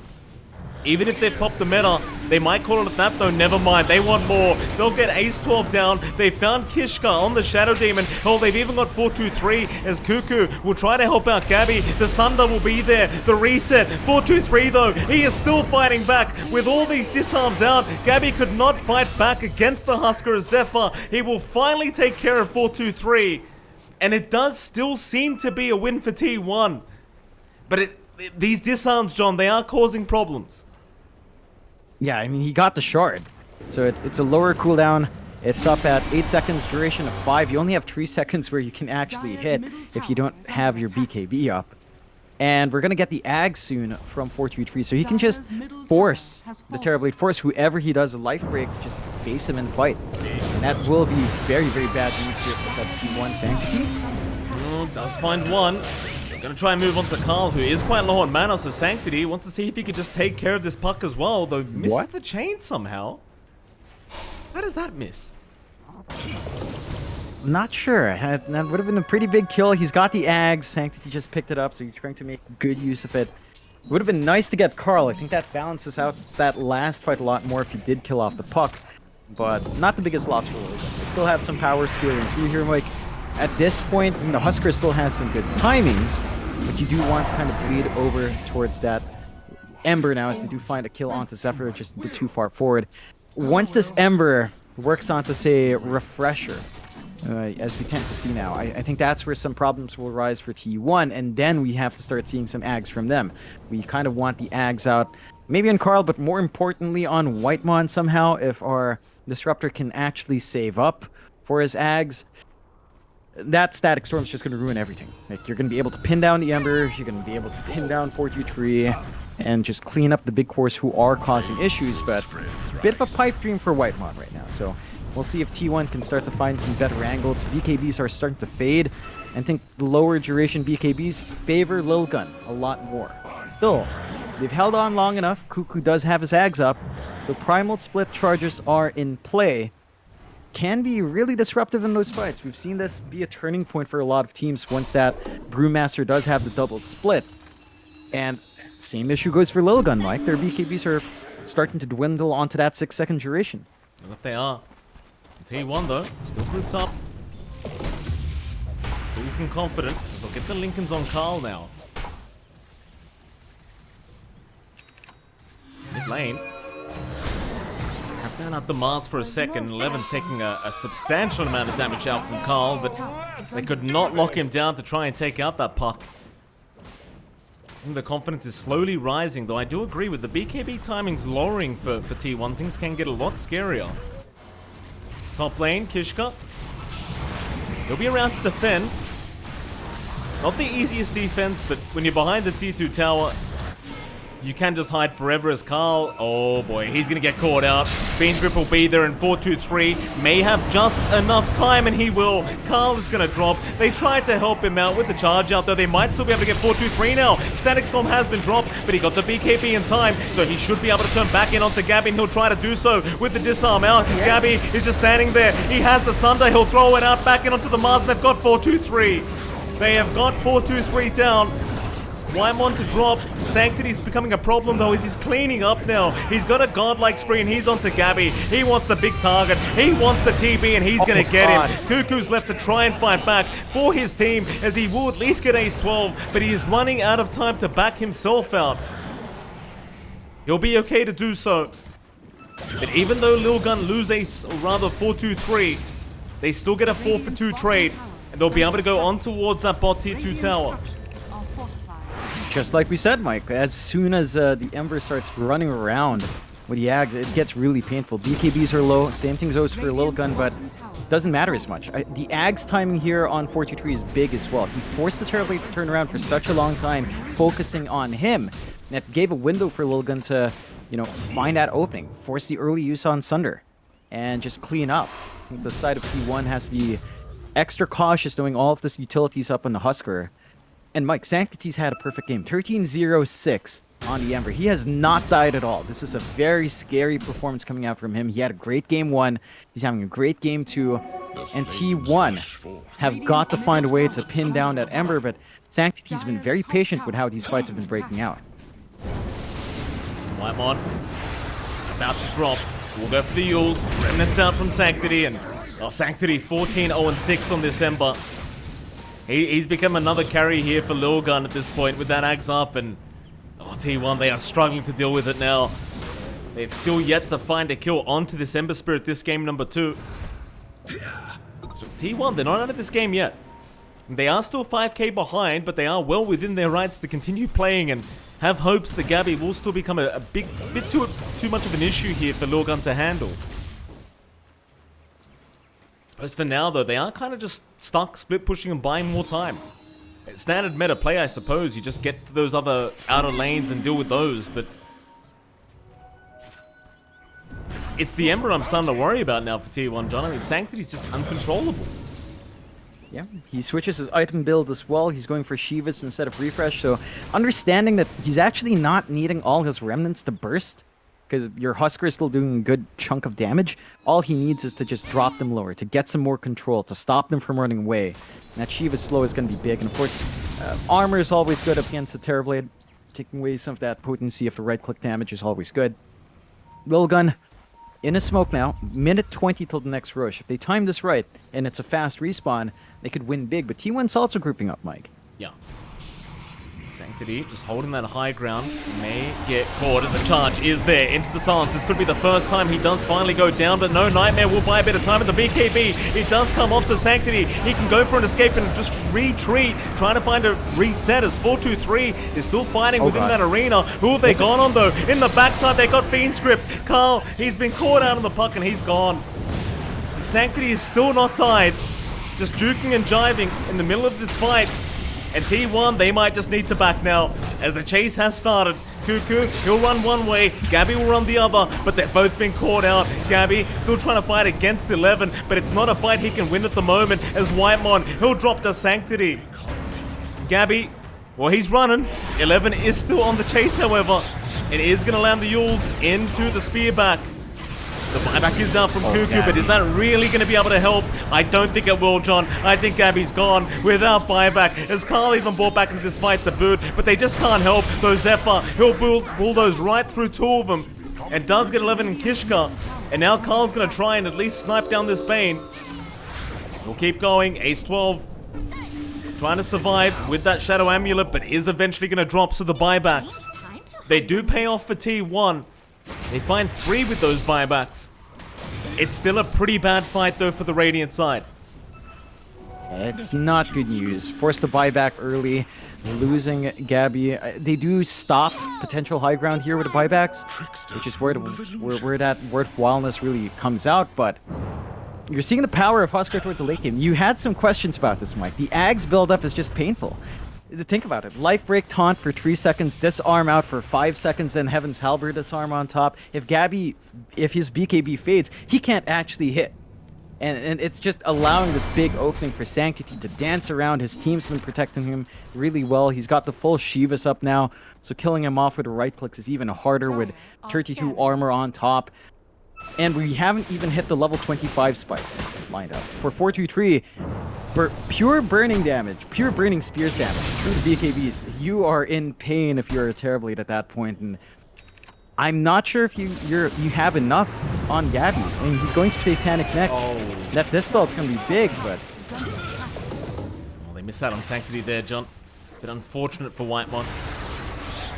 Even if they pop the meta, they might call it a that though. Never mind, they want more. They'll get Ace 12 down. They found Kishka on the Shadow Demon. Hell, they've even got 423 as Cuckoo will try to help out Gabby. The Sunder will be there. The reset. 423 though, he is still fighting back with all these disarms out. Gabby could not fight back against the Husker as Zephyr. He will finally take care of 423. And it does still seem to be a win for T1. But these disarms, John, they are causing problems. Yeah, I mean, he got the shard. So it's a lower cooldown. It's up at 8 seconds, duration of 5. You only have 3 seconds where you can actually hit if you don't have your BKB up. And we're going to get the Ag soon from 423, so he can just force the Terrorblade, force whoever he does a life break, just face him and fight. And that will be very, very bad news here for T1 Sanctity. Does find one. Gonna try and move on to Carl, who is quite low on mana, so Sanctity wants to see if he can just take care of this puck as well, though misses the chain somehow. How does that miss? Not sure. That would have been a pretty big kill. He's got the Ags. Sanctity just picked it up, so he's trying to make good use of it. It would have been nice to get Carl. I think that balances out that last fight a lot more if he did kill off the puck. But not the biggest loss for Lilgun. They still have some power scaling through here, Mike. At this point, I mean, the Husker still has some good timings, but you do want to kind of bleed over towards that Ember now as they do find a kill onto Zephyr just a bit too far forward. Once this Ember works onto, say, Refresher, as we tend to see now, I think that's where some problems will rise for T1, and then we have to start seeing some Ags from them. We kind of want the Ags out, maybe on Carl, but more importantly on Whitemon somehow, if our Disruptor can actually save up for his Ags. That Static Storm is just going to ruin everything. Like, you're going to be able to pin down the Ember, you're going to be able to pin down 423, and just clean up the big cores who are causing issues, but it's a bit of a pipe dream for Whitemon right now. So we'll see if T1 can start to find some better angles. BKBs are starting to fade. I think the lower duration BKBs favor Lilgun a lot more. Still, they've held on long enough. Cuckoo does have his Ags up. The Primal Split charges are in play. Can be really disruptive in those fights. We've seen this be a turning point for a lot of teams once that Brewmaster does have the double split. And same issue goes for Lilgun, Mike. Their BKBs are starting to dwindle onto that 6-second duration. Look, they are. T1 though, still grouped up. Still looking confident. They'll get the Lincolns on Carl now. Mid lane. Have down up the Mars for a second. Eleven's taking a substantial amount of damage out from Carl, but they could not lock him down to try and take out that puck. I think the confidence is slowly rising, though I do agree with the BKB timings lowering for T1. Things can get a lot scarier. Top lane, Kishka. He'll be around to defend. Not the easiest defense, but when you're behind the T2 tower, you can just hide forever as Carl. Oh boy, he's gonna get caught out. Bean's Grip will be there in 4-2-3. May have just enough time, and he will. Carl is gonna drop. They tried to help him out with the charge out, though. They might still be able to get 4-2-3 now. Static Storm has been dropped, but he got the BKB in time, so he should be able to turn back in onto Gabby, and he'll try to do so with the disarm out. Yes. Gabby is just standing there. He has the Sunder. He'll throw it out back in onto the Mars, and they've got 4-2-3. They have got 4-2-3 down. Whitemon to drop. Sanctity's becoming a problem though as he's cleaning up now. He's got a godlike spree and he's onto Gabby. He wants the big target. He wants the TB and he's gonna get him. Cuckoo's left to try and fight back for his team as he will at least get ace 12, but he is running out of time to back himself out. He'll be okay to do so. But even though Lilgun lose ace, or rather 4-2-3, they still get a 4-for-2 trade and they'll be able to go on towards that bot tier 2 tower. Just like we said, Mike, as soon as the Ember starts running around with the Ags, it gets really painful. BKBs are low, same thing goes for Lilgun, but it doesn't matter as much. The Ags timing here on 4-2-3 is big as well. He forced the Terrorblade to turn around for such a long time, focusing on him. And that gave a window for Lilgun to, find that opening, force the early use on Sunder, and just clean up. I think the side of T1 has to be extra cautious knowing all of this utilities up on the Husker. And Mike, Sanctity's had a perfect game. 13-0-6 on the Ember. He has not died at all. This is a very scary performance coming out from him. He had a great game 1. He's having a great game 2. And T1 have got to find a way to pin down that Ember, but Sanctity's been very patient with how these fights have been breaking out. Whitemon about to drop. We'll go for the Yules. Remnants out from Sanctity, and Sanctity 14-0-6 on this Ember. He's become another carry here for Lilgun at this point with that Axe up, and T1, they are struggling to deal with it now. They've still yet to find a kill onto this Ember Spirit this game number 2. So T1, they're not out of this game yet. They are still 5k behind, but they are well within their rights to continue playing and have hopes that Gabby will still become a bit too much of an issue here for Lilgun to handle. As for now, though, they are kind of just stuck, split pushing and buying more time. Standard meta play, I suppose. You just get to those other outer lanes and deal with those, but it's the Ember I'm starting to worry about now for T1, John. I mean, Sanctity's just uncontrollable. Yeah, he switches his item build as well. He's going for Shivas instead of Refresh, so understanding that he's actually not needing all his remnants to burst, because your Husker is still doing a good chunk of damage. All he needs is to just drop them lower, to get some more control, to stop them from running away. And that Shiva's slow is going to be big. And of course, armor is always good up against the Terrorblade. Taking away some of that potency of the right-click damage is always good. Lilgun in a smoke now. Minute 20 till the next rush. If they time this right, and it's a fast respawn, they could win big. But T1's also grouping up, Mike. Yeah. Sanctity just holding that high ground, may get caught as the charge is there into the silence. This could be the first time he does finally go down, but no, Nightmare will buy a bit of time at the BKB. It does come off to Sanctity. He can go for an escape and just retreat, trying to find a reset as 4-2-3 is still fighting within that arena. Who have they gone on though? In the backside, they got Fiend's Grip. Carl, he's been caught out on the puck and he's gone. Sanctity is still not tied, just juking and jiving in the middle of this fight. And T1, they might just need to back now, as the chase has started. Cuckoo, he'll run one way, Gabby will run the other, but they've both been caught out. Gabby still trying to fight against 11, but it's not a fight he can win at the moment, as Whitemon, he'll drop to Sanctity. Gabby, well, he's running. 11 is still on the chase, however. It is going to land the Yules into the spear back. The buyback is out from Cuckoo, but is that really going to be able to help? I don't think it will, John. I think Gabby's gone without buyback, as Carl even brought back into this fight to boot, but they just can't help. Though Zephyr, he'll bulldoze right through two of them, and does get 11 in Kishka. And now Carl's going to try and at least snipe down this Bane. He'll keep going. Ace 12 trying to survive with that Shadow Amulet, but is eventually going to drop to the buybacks. They do pay off for T1. They find 3 with those buybacks. It's still a pretty bad fight, though, for the Radiant side. It's not good news. Forced to buy back early, losing Gabby. They do stop potential high ground here with the buybacks, which is where that worthwhileness really comes out, but you're seeing the power of Husker towards the late game. You had some questions about this, Mike. The Ags build-up is just painful. Think about it. Life break taunt for 3 seconds, disarm out for 5 seconds, then Heaven's Halberd disarm on top. If his BKB fades, he can't actually hit. And it's just allowing this big opening for Sanctity to dance around. His team's been protecting him really well. He's got the full Shivas up now, so killing him off with the right clicks is even harder with 32 armor on top. And we haven't even hit the level 25 spikes lined up. For 423, pure burning damage, pure burning spears damage through the BKBs, you are in pain if you're a Terrorblade at that point. And I'm not sure if you have enough on Gabby. I mean, he's going to Satanic next. That Dispel's going to be big, but... Well, they miss out on Sanctity there, John. Bit unfortunate for Whitemon.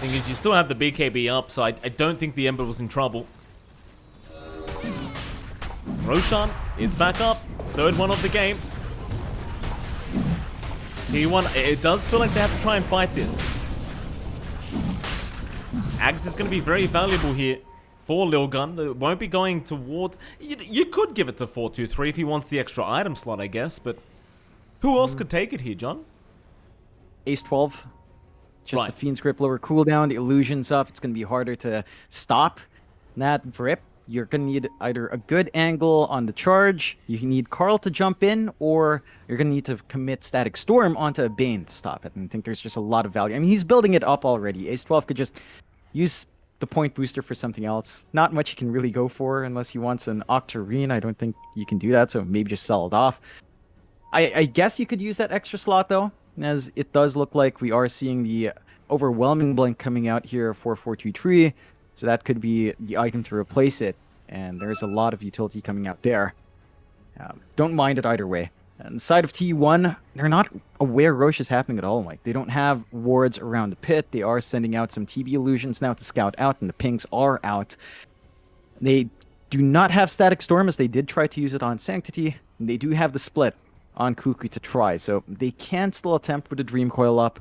Thing is, you still have the BKB up, so I don't think the Ember was in trouble. Roshan, it's back up. Third one of the game. T1, it does feel like they have to try and fight this. Ags is going to be very valuable here for Lilgun. It won't be going towards... You could give it to 423 if he wants the extra item slot, I guess, but who else could take it here, John? Ace 12. Just right. The Fiend's Grip lower cooldown, the illusion's up. It's going to be harder to stop that grip. You're going to need either a good angle on the charge, you need Carl to jump in, or you're going to need to commit Static Storm onto a Bane to stop it. And I think there's just a lot of value. I mean, he's building it up already. Ace 12 could just use the point booster for something else. Not much you can really go for unless he wants an Octarine. I don't think you can do that, so maybe just sell it off. I guess you could use that extra slot, though, as it does look like we are seeing the overwhelming blink coming out here for 423. So that could be the item to replace it. And there's a lot of utility coming out there. Don't mind it either way. On the side of T1, they're not aware Roche is happening at all, Mike. They don't have wards around the pit. They are sending out some TB illusions now to scout out, and the pings are out. They do not have Static Storm, as they did try to use it on Sanctity. And they do have the split on Cuckoo to try, so they can still attempt with the Dream Coil up.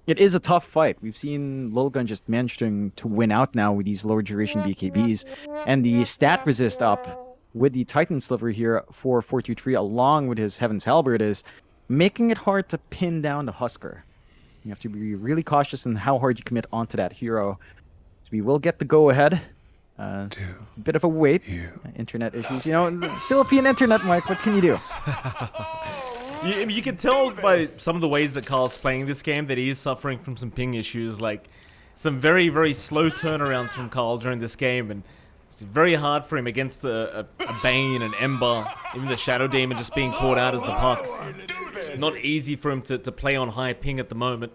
It is a tough fight. We've seen Lilgun just managing to win out now with these lower duration BKBs. And the stat resist up with the Titan Sliver here for 423 along with his Heaven's Halberd is making it hard to pin down the Husker. You have to be really cautious in how hard you commit onto that hero. So we will get the go-ahead. Bit of a wait. Internet issues. You know, Philippine internet, Mike, what can you do? You can tell by some of the ways that Carl's playing this game that he is suffering from some ping issues, like some very, very slow turnarounds from Carl during this game, and it's very hard for him against a Bane, an Ember, even the Shadow Demon just being caught out as the puck. It's not easy for him to play on high ping at the moment.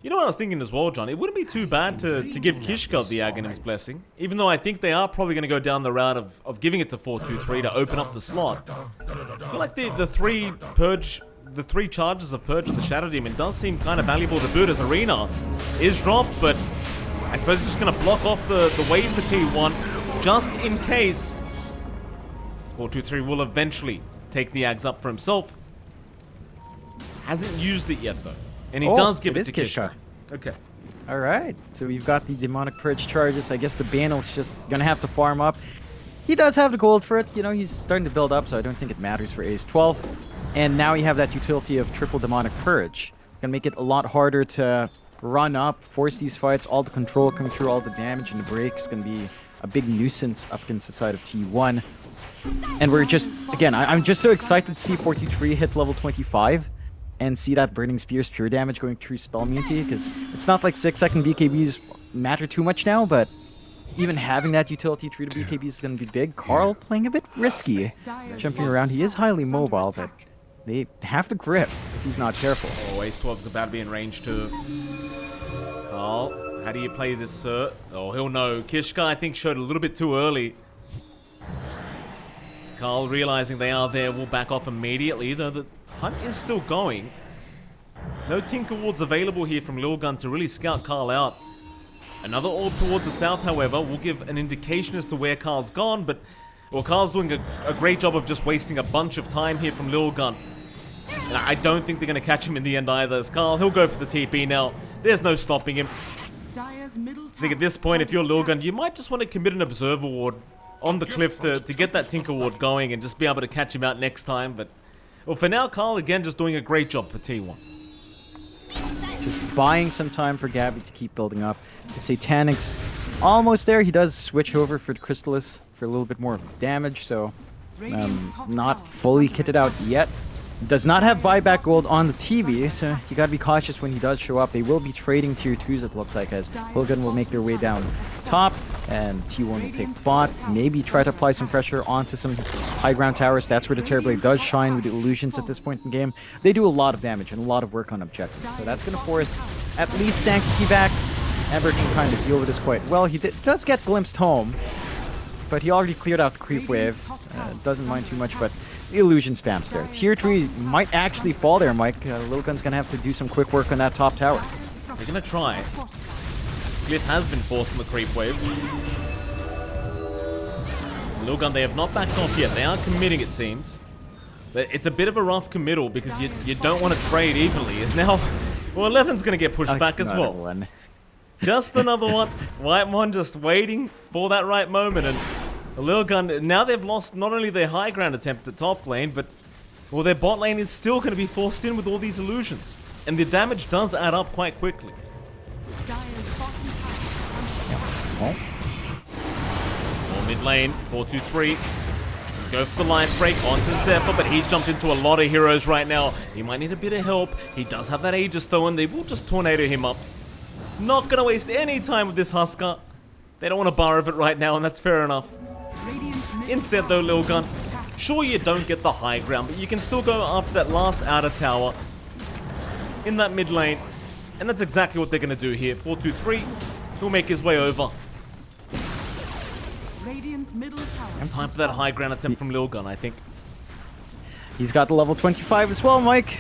You know what I was thinking as well, John? It wouldn't be too bad to give Kishka the Aghanim's Blessing, even though I think they are probably going to go down the route of giving it to 423 to open up the slot. I feel like the three charges of Purge and the Shadow Demon does seem kind of valuable to boot, as Arena is dropped, but I suppose it's just going to block off the wave for T1 just in case. 423 will eventually take the Ags up for himself. Hasn't used it yet, though. And he does give it to Kishka. Okay. Alright, so we've got the Demonic Purge charges. I guess the Banel's just gonna have to farm up. He does have the gold for it. You know, he's starting to build up, so I don't think it matters for Ace 12. And now you have that utility of triple demonic purge. Gonna make it a lot harder to run up, force these fights, all the control coming through, all the damage and the breaks gonna be a big nuisance up against the side of T1. And we're just, again, I'm just so excited to see 423 hit level 25 and see that Burning Spear's pure damage going through spell immunity, because it's not like 6-second BKBs matter too much now, but even having that utility through the BKBs is going to be big. Carl playing a bit risky, jumping around. He is highly mobile, but they have to grip if he's not careful. Oh, A-Swab's about to be in range too. Carl, how do you play this, sir? Oh, he'll know. Kishka, I think, showed a little bit too early. Carl, realizing they are there, will back off immediately, though the hunt is still going. No Tinker Wards available here from Lilgun to really scout Carl out. Another orb towards the south, however, will give an indication as to where Carl's gone, but well, Carl's doing a great job of just wasting a bunch of time here from Lilgun. And I don't think they're going to catch him in the end either, as Carl, he'll go for the TP now. There's no stopping him. I think at this point, if you're Lilgun, you might just want to commit an Observer Ward on the cliff to get that Tinker Ward going and just be able to catch him out next time, but well, for now, Carl, again, just doing a great job for T1. Just buying some time for Gabby to keep building up. The Satanic's almost there. He does switch over for the Crystallis for a little bit more damage, so not fully kitted out yet. Does not have buyback gold on the TV, so you gotta be cautious when he does show up. They will be trading tier 2s, it looks like, as Lilgun will make their way down top, and T1 will take bot. Maybe try to apply some pressure onto some high ground towers. That's where the Terrorblade does shine with the illusions at this point in the game. They do a lot of damage and a lot of work on objectives, so that's gonna force at least Sanctity back. Ember can kind of deal with this quite well. He does get glimpsed home, but he already cleared out the creep wave. Doesn't mind too much, but the illusion spams there. Tier 3 might actually fall there, Mike. Lilgun's gonna have to do some quick work on that top tower. They're gonna try. Glyph has been forced on the creep wave. Lilgun, they have not backed off yet. They are committing, it seems. But it's a bit of a rough committal because you don't want to trade evenly. Is now, well, 11's gonna get pushed back as well. One. Just another one. Whitemon just waiting for that right moment, and Lilgun, now they've lost not only their high ground attempt at top lane, but well, their bot lane is still going to be forced in with all these illusions. And the damage does add up quite quickly. More mid lane, 4-2-3. Go for the line break onto Zephyr, but he's jumped into a lot of heroes right now. He might need a bit of help. He does have that Aegis though, and they will just tornado him up. Not going to waste any time with this Husker. They don't want to bar of it right now, and that's fair enough. Instead though, Lilgun, sure you don't get the high ground, but you can still go after that last outer tower in that mid lane. And that's exactly what they're going to do here. 4-2-3, he'll make his way over. It's time for that high ground attempt from Lilgun, I think. He's got the level 25 as well, Mike.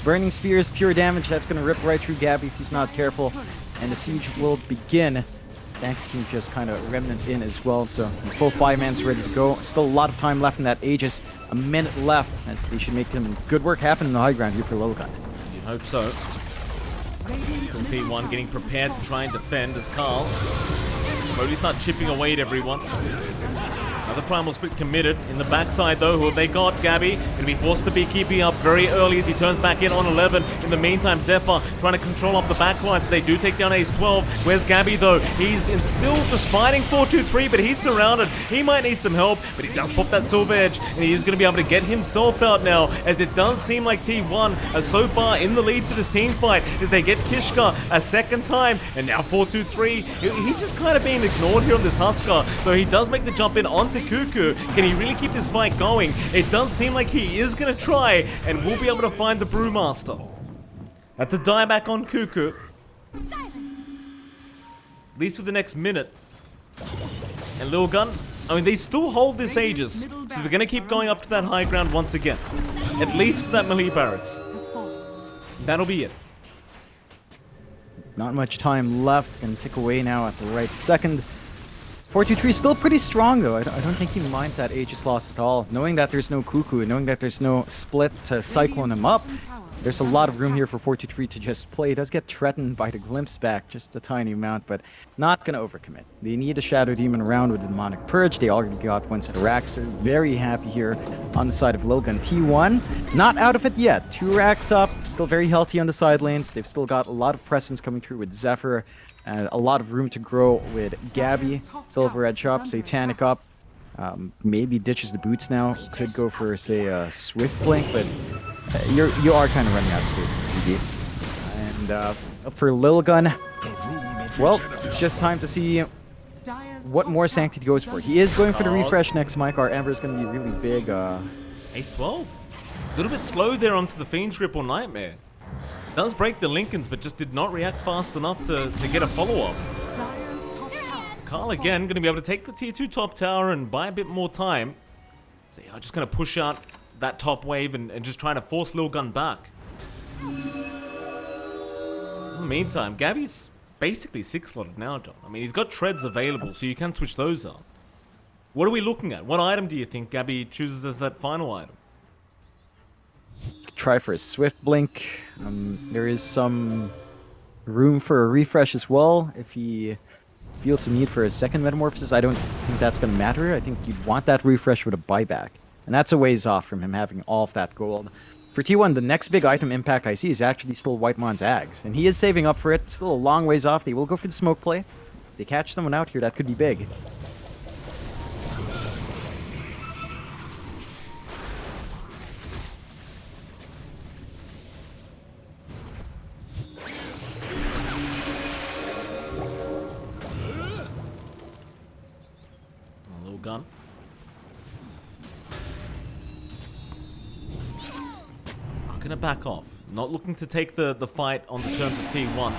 Burning Spear's pure damage, that's going to rip right through Gabby if he's not careful. And the siege will begin. Dank can just kind of remnant in as well, so the full 5-man's ready to go. Still a lot of time left in that Aegis. A minute left, and they should make some good work happen in the high ground here for Lilgun. You'd hope so. Still T1 getting prepared to try and defend as Carl slowly start chipping away at everyone. Another Primal Split committed. In the backside though, who have they got? Gabby going to be forced to be keeping up very early as he turns back in on 11. In the meantime, Zephyr trying to control up the backlines. They do take down Ace 12. Where's Gabby though? He's still just fighting 4-2-3, but he's surrounded. He might need some help, but he does pop that Silver Edge, and he is going to be able to get himself out now, as it does seem like T1 are so far in the lead for this team fight as they get Kishka a second time, and now 4-2-3. He's just kind of being ignored here on this Husker, though he does make the jump in onto Cuckoo. Can he really keep this fight going? It does seem like he is going to try, and will be able to find the Brewmaster. That's a dieback on Cuckoo. At least for the next minute. And Lilgun, I mean, they still hold this Aegis, so they're going to keep going up to that high ground once again. At least for that melee barracks. That'll be it. Not much time left, and tick away now at the right second. 4-2-3 still pretty strong though. I don't think he minds that Aegis loss at all. Knowing that there's no Cuckoo, knowing that there's no split to cyclone him up, There's a lot of room here for 4-3 to just play. It does get threatened by the glimpse back, just a tiny amount, but not going to overcommit. They need a Shadow Demon around with the Demonic Purge. They already got one set of racks. They're very happy here on the side of Lilgun. T1, not out of it yet. 2 racks up, still very healthy on the side lanes. They've still got a lot of presence coming through with Zephyr. A lot of room to grow with Gabby. Silver Edge up, Satanic up. Maybe ditches the boots now. Could go for, say, a Swift Blink, but you are kind of running out of space for TD. And for Lilgun, well, it's just time to see what more Sanctity goes for. He is going for the refresh next, Mike. Our Ember is going to be really big. Ace 12. A little bit slow there onto the Fiend's Grip or Nightmare. Does break the Lincolns, but just did not react fast enough to get a follow-up. Carl again going to be able to take the tier 2 top tower and buy a bit more time. So yeah, just going to push out that top wave and just trying to force Lilgun back. In the meantime, Gabby's basically 6-slotted now, John. I mean, he's got treads available, so you can switch those up. What are we looking at? What item do you think Gabby chooses as that final item? Try for a Swift Blink. There is some room for a refresh as well. If he feels the need for a second Metamorphosis, I don't think that's going to matter. I think you'd want that refresh with a buyback. And that's a ways off from him having all of that gold. For T1, the next big item impact I see is actually still Whitemon's Ags. And he is saving up for it. Still a long ways off. They will go for the smoke play. If they catch someone out here, that could be big. A little gun. Gonna back off. Not looking to take the fight on the terms of T1.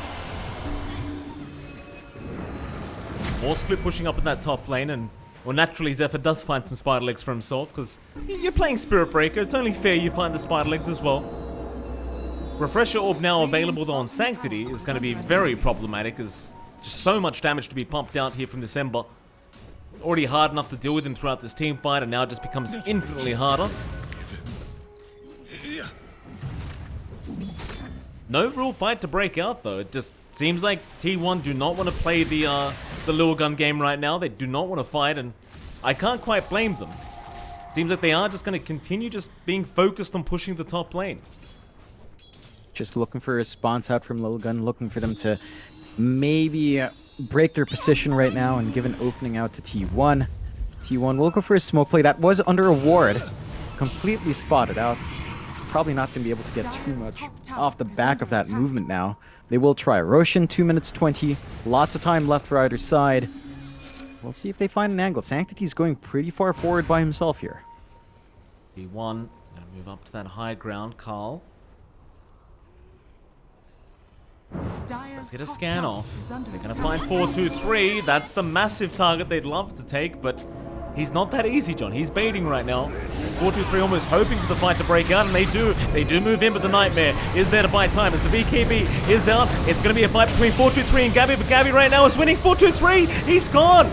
More split pushing up in that top lane, and well, naturally Zephyr does find some spider legs for himself because you're playing Spirit Breaker. It's only fair you find the spider legs as well. Refresher Orb now available on Sanctity is going to be very problematic as just so much damage to be pumped out here from December. Already hard enough to deal with him throughout this team fight, and now it just becomes infinitely harder. No real fight to break out though. It just seems like T1 do not want to play the Lilgun game right now. They do not want to fight, and I can't quite blame them. Seems like they are just going to continue just being focused on pushing the top lane. Just looking for a response out from Lilgun, looking for them to maybe break their position right now and give an opening out to T1. T1 will go for a smoke play. That was under a ward. Completely spotted out. Probably not going to be able to get too much off the back of that movement now. They will try. Roshan, 2 minutes 20. Lots of time left for either side. We'll see if they find an angle. Sanctity's going pretty far forward by himself here. T1 going to move up to that high ground. Carl. Let's get a scan off. They're going to find 4-2-3. That's the massive target they'd love to take, but he's not that easy, John. He's baiting right now. 4-2-3 almost hoping for the fight to break out, and they do. They do move in, but the Nightmare is there to buy time. As the BKB is out, it's going to be a fight between 4-2-3 and Gabby, but Gabby right now is winning. 4-2-3, he's gone.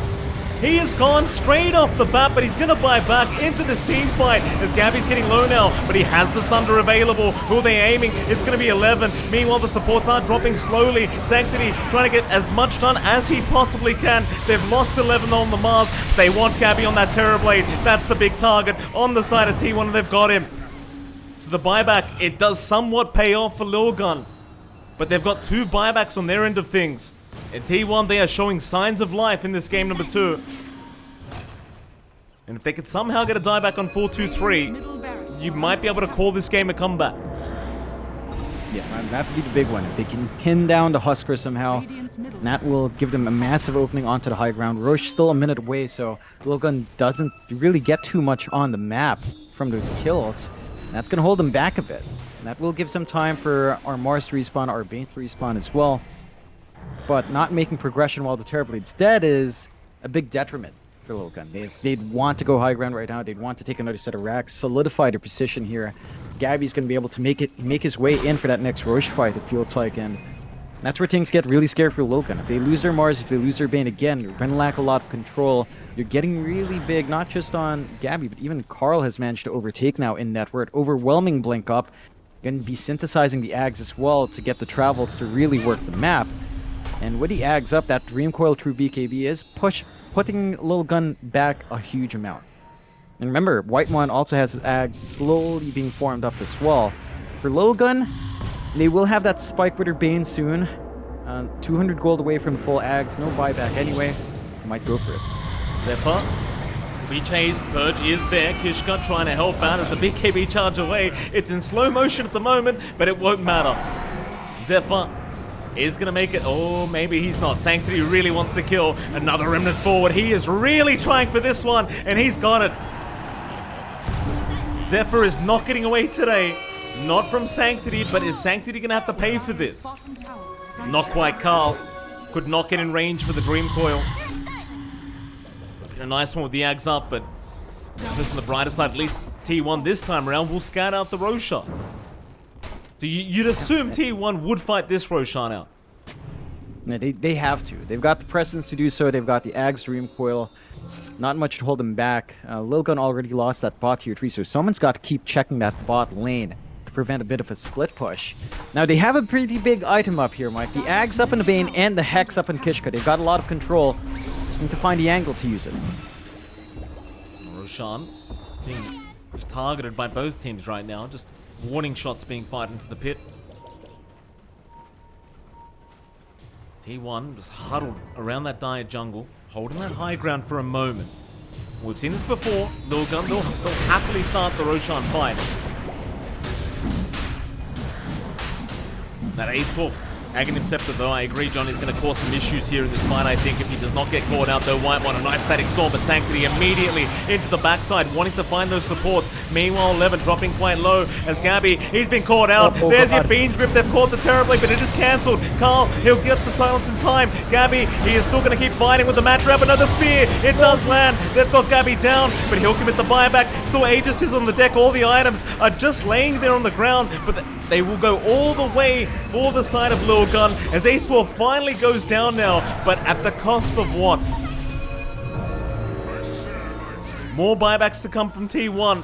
He is gone straight off the bat, but he's going to buy back into this team fight as Gabby's getting low now, but he has the Sunder available. Who are they aiming? It's going to be 11. Meanwhile, the supports are dropping slowly. Sanctity trying to get as much done as he possibly can. They've lost 11 on the Mars. They want Gabby on that Terrorblade. That's the big target on the side of T1, and they've got him. So the buyback, it does somewhat pay off for Lilgun, but they've got 2 buybacks on their end of things. In T1, they are showing signs of life in this game number 2. And if they could somehow get a dieback on 4-2-3, you might be able to call this game a comeback. Yeah, that would be the big one. If they can pin down the Husker somehow, that will give them a massive opening onto the high ground. Roche still a minute away, so Lilgun doesn't really get too much on the map from those kills. That's going to hold them back a bit. And that will give some time for our Mars to respawn, our Bane to respawn as well. But not making progression while the Terrorblade's dead is a big detriment for Lilgun. They'd want to go high ground right now. They'd want to take another set of racks, solidify their position here. Gabby's going to be able to make his way in for that next Roche fight, it feels like, and that's where things get really scary for Lilgun. If they lose their Mars, if they lose their Bane again, they're going to lack a lot of control. You're getting really big, not just on Gabby, but even Carl has managed to overtake now in net. We're at overwhelming blink up. Gonna be synthesizing the Ags as well to get the travels to really work the map. And with the Ags up, that Dream Coil through BKB is putting Lilgun back a huge amount. And remember, Whitemon also has his Ags slowly being formed up as well. For Lilgun, they will have that Spike with her Bane soon. 200 gold away from the full Ags, no buyback anyway. Might go for it. Zephyr be chased, Purge is there, Kishka trying to help out as the BKB charge away. It's in slow motion at the moment, but it won't matter. Zephyr is gonna make it. Oh, maybe he's not. Sanctity really wants to kill. Another remnant forward. He is really trying for this one, and he's got it. Zephyr is not getting away today. Not from Sanctity, but is Sanctity gonna have to pay for this? Bottom tower is under Not quite. Carl could not get in range for the Dream Coil. Been a nice one with the Ags up, but just on the brighter side, at least T1 this time around will scout out the Roshan. So you'd assume T1 would fight this Roshan out. Yeah, they have to. They've got the presence to do so. They've got the Ags Dream Coil. Not much to hold them back. Lilgun already lost that bot tier 3, so someone's got to keep checking that bot lane to prevent a bit of a split push. Now, they have a pretty big item up here, Mike. The Ags up in the Bane and the Hex up in Kishka. They've got a lot of control. Just need to find the angle to use it. Roshan being just targeted by both teams right now. Just warning shots being fired into the pit. T1 just huddled around that dire jungle, holding that high ground for a moment. We've seen this before. Lilgun, they'll happily start the Roshan fight. That Ace Wolf, Aghanim Scepter, though, I agree, John, is going to cause some issues here in this fight, I think, if he does not get caught out, though. Whitemon, a nice static storm, but Sanctity immediately into the backside, wanting to find those supports. Meanwhile, 11 dropping quite low as Gabby, he's been caught out. There's your Fiend's Grip, they've caught the terribly, but it is cancelled. Carl, he'll get the silence in time. Gabby, he is still going to keep fighting with the mat trap. Another spear, it does land. They've got Gabby down, but he'll commit the buyback. Still Aegis is on the deck. All the items are just laying there on the ground, but they will go all the way for the side of Lilgun as Ace Wolf finally goes down now, but at the cost of what? More buybacks to come from T1.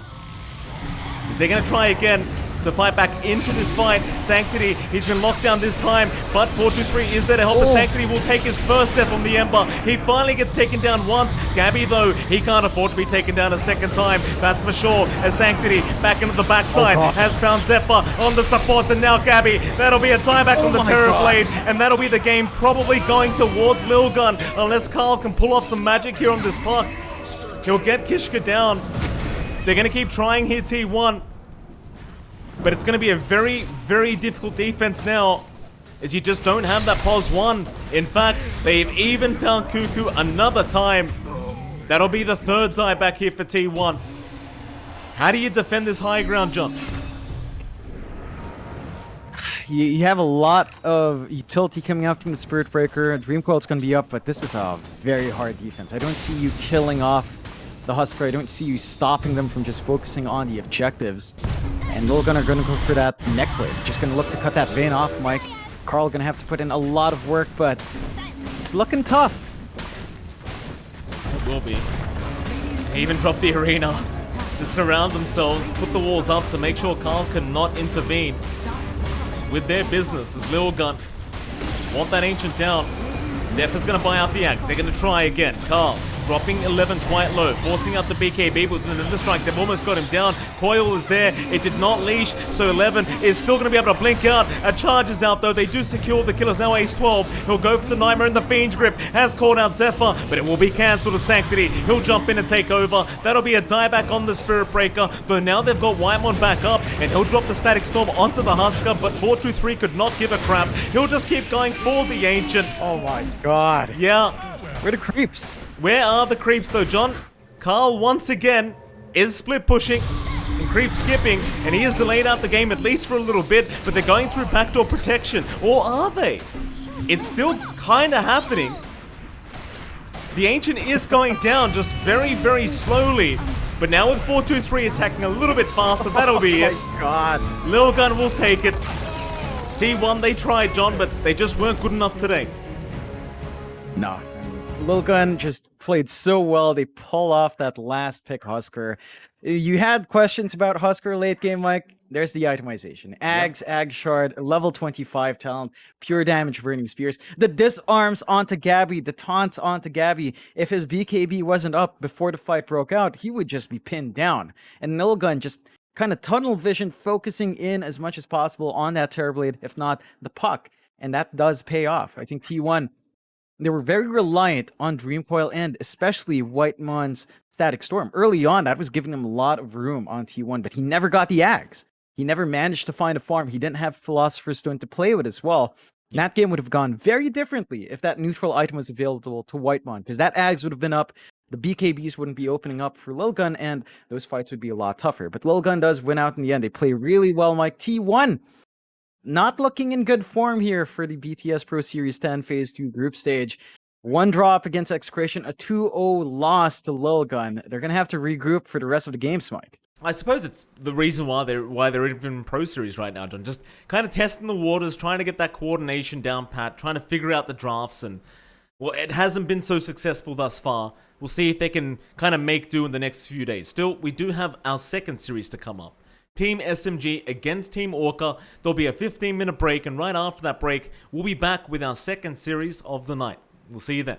Is they going to try again to fight back into this fight? Sanctity, he's been locked down this time, but 423 is there to help, but Sanctity will take his first death on the Ember. He finally gets taken down once. Gabby, though, he can't afford to be taken down a second time, that's for sure, as Sanctity back into the backside has found Zephyr on the supports, and now Gabby, that'll be a tieback on the Terror Blade, and that'll be the game probably going towards Lilgun, unless Carl can pull off some magic here on this puck. He'll get Kishka down. They're going to keep trying here, T1. But it's going to be a very, very difficult defense now, as you just don't have that pos 1. In fact, they've even found Cuckoo another time. That'll be the third die back here for T1. How do you defend this high ground, John? You have a lot of utility coming out from the Spirit Breaker. Dream Coil's going to be up, but this is a very hard defense. I don't see you killing off the Husker. I don't see you stopping them from just focusing on the objectives. And Lilgun are going to go for that neck plate. Just going to look to cut that vein off, Mike. Carl going to have to put in a lot of work, but it's looking tough. It will be. They even drop the arena to surround themselves, put the walls up to make sure Carl cannot intervene with their business as Lilgun want that Ancient down. Zephyr's going to buy out the Axe. They're going to try again. Carl dropping 11 quite low, forcing out the BKB with the strike. They've almost got him down. Coil is there. It did not leash, so 11 is still going to be able to blink out. A charge is out, though. They do secure the killers. Now Ace 12. He'll go for the Nightmare, and the Fiend's Grip has called out Zephyr, but it will be cancelled to Sanctity. He'll jump in and take over. That'll be a dieback on the Spirit Breaker, though now they've got Whitemon back up, and he'll drop the Static Storm onto the Husker, but 423 could not give a crap. He'll just keep going for the Ancient. Oh my god. Yeah. Where are the creeps? Where are the creeps, though, John? Carl, once again, is split pushing and creep skipping, and he has delayed out the game at least for a little bit, but they're going through backdoor protection. Or are they? It's still kind of happening. The Ancient is going down just very, very slowly, but now with 423 attacking a little bit faster, that'll be it. Oh my god. Lilgun will take it. T1, they tried, John, but they just weren't good enough today. No. Lilgun just played so well. They pull off that last pick Husker. You had questions about Husker late game, Mike. There's the itemization. Ags, Ag Shard, level 25 talent, pure damage burning spears. The disarms onto Gabby, the taunts onto Gabby. If his BKB wasn't up before the fight broke out, he would just be pinned down. And Lilgun just kind of tunnel vision, focusing in as much as possible on that Terrorblade, if not the puck. And that does pay off. I think T1, they were very reliant on Dreamcoil and especially Whitemon's Static Storm. Early on, that was giving him a lot of room on T1, but he never got the Ags. He never managed to find a farm. He didn't have Philosopher's Stone to play with as well. And that game would have gone very differently if that neutral item was available to Whitemon, because that Ags would have been up, the BKBs wouldn't be opening up for Lilgun, and those fights would be a lot tougher. But Lilgun does win out in the end. They play really well, Mike. T1 not looking in good form here for the BTS Pro Series 10 Phase 2 group stage. One drop against Execration, a 2-0 loss to Lilgun. They're going to have to regroup for the rest of the games, Mike. I suppose it's the reason why they're even in Pro Series right now, John. Just kind of testing the waters, trying to get that coordination down pat, trying to figure out the drafts, and well, it hasn't been so successful thus far. We'll see if they can kind of make do in the next few days. Still, we do have our second series to come up. Team SMG against Team Orca. There'll be a 15-minute break, and right after that break, we'll be back with our second series of the night. We'll see you then.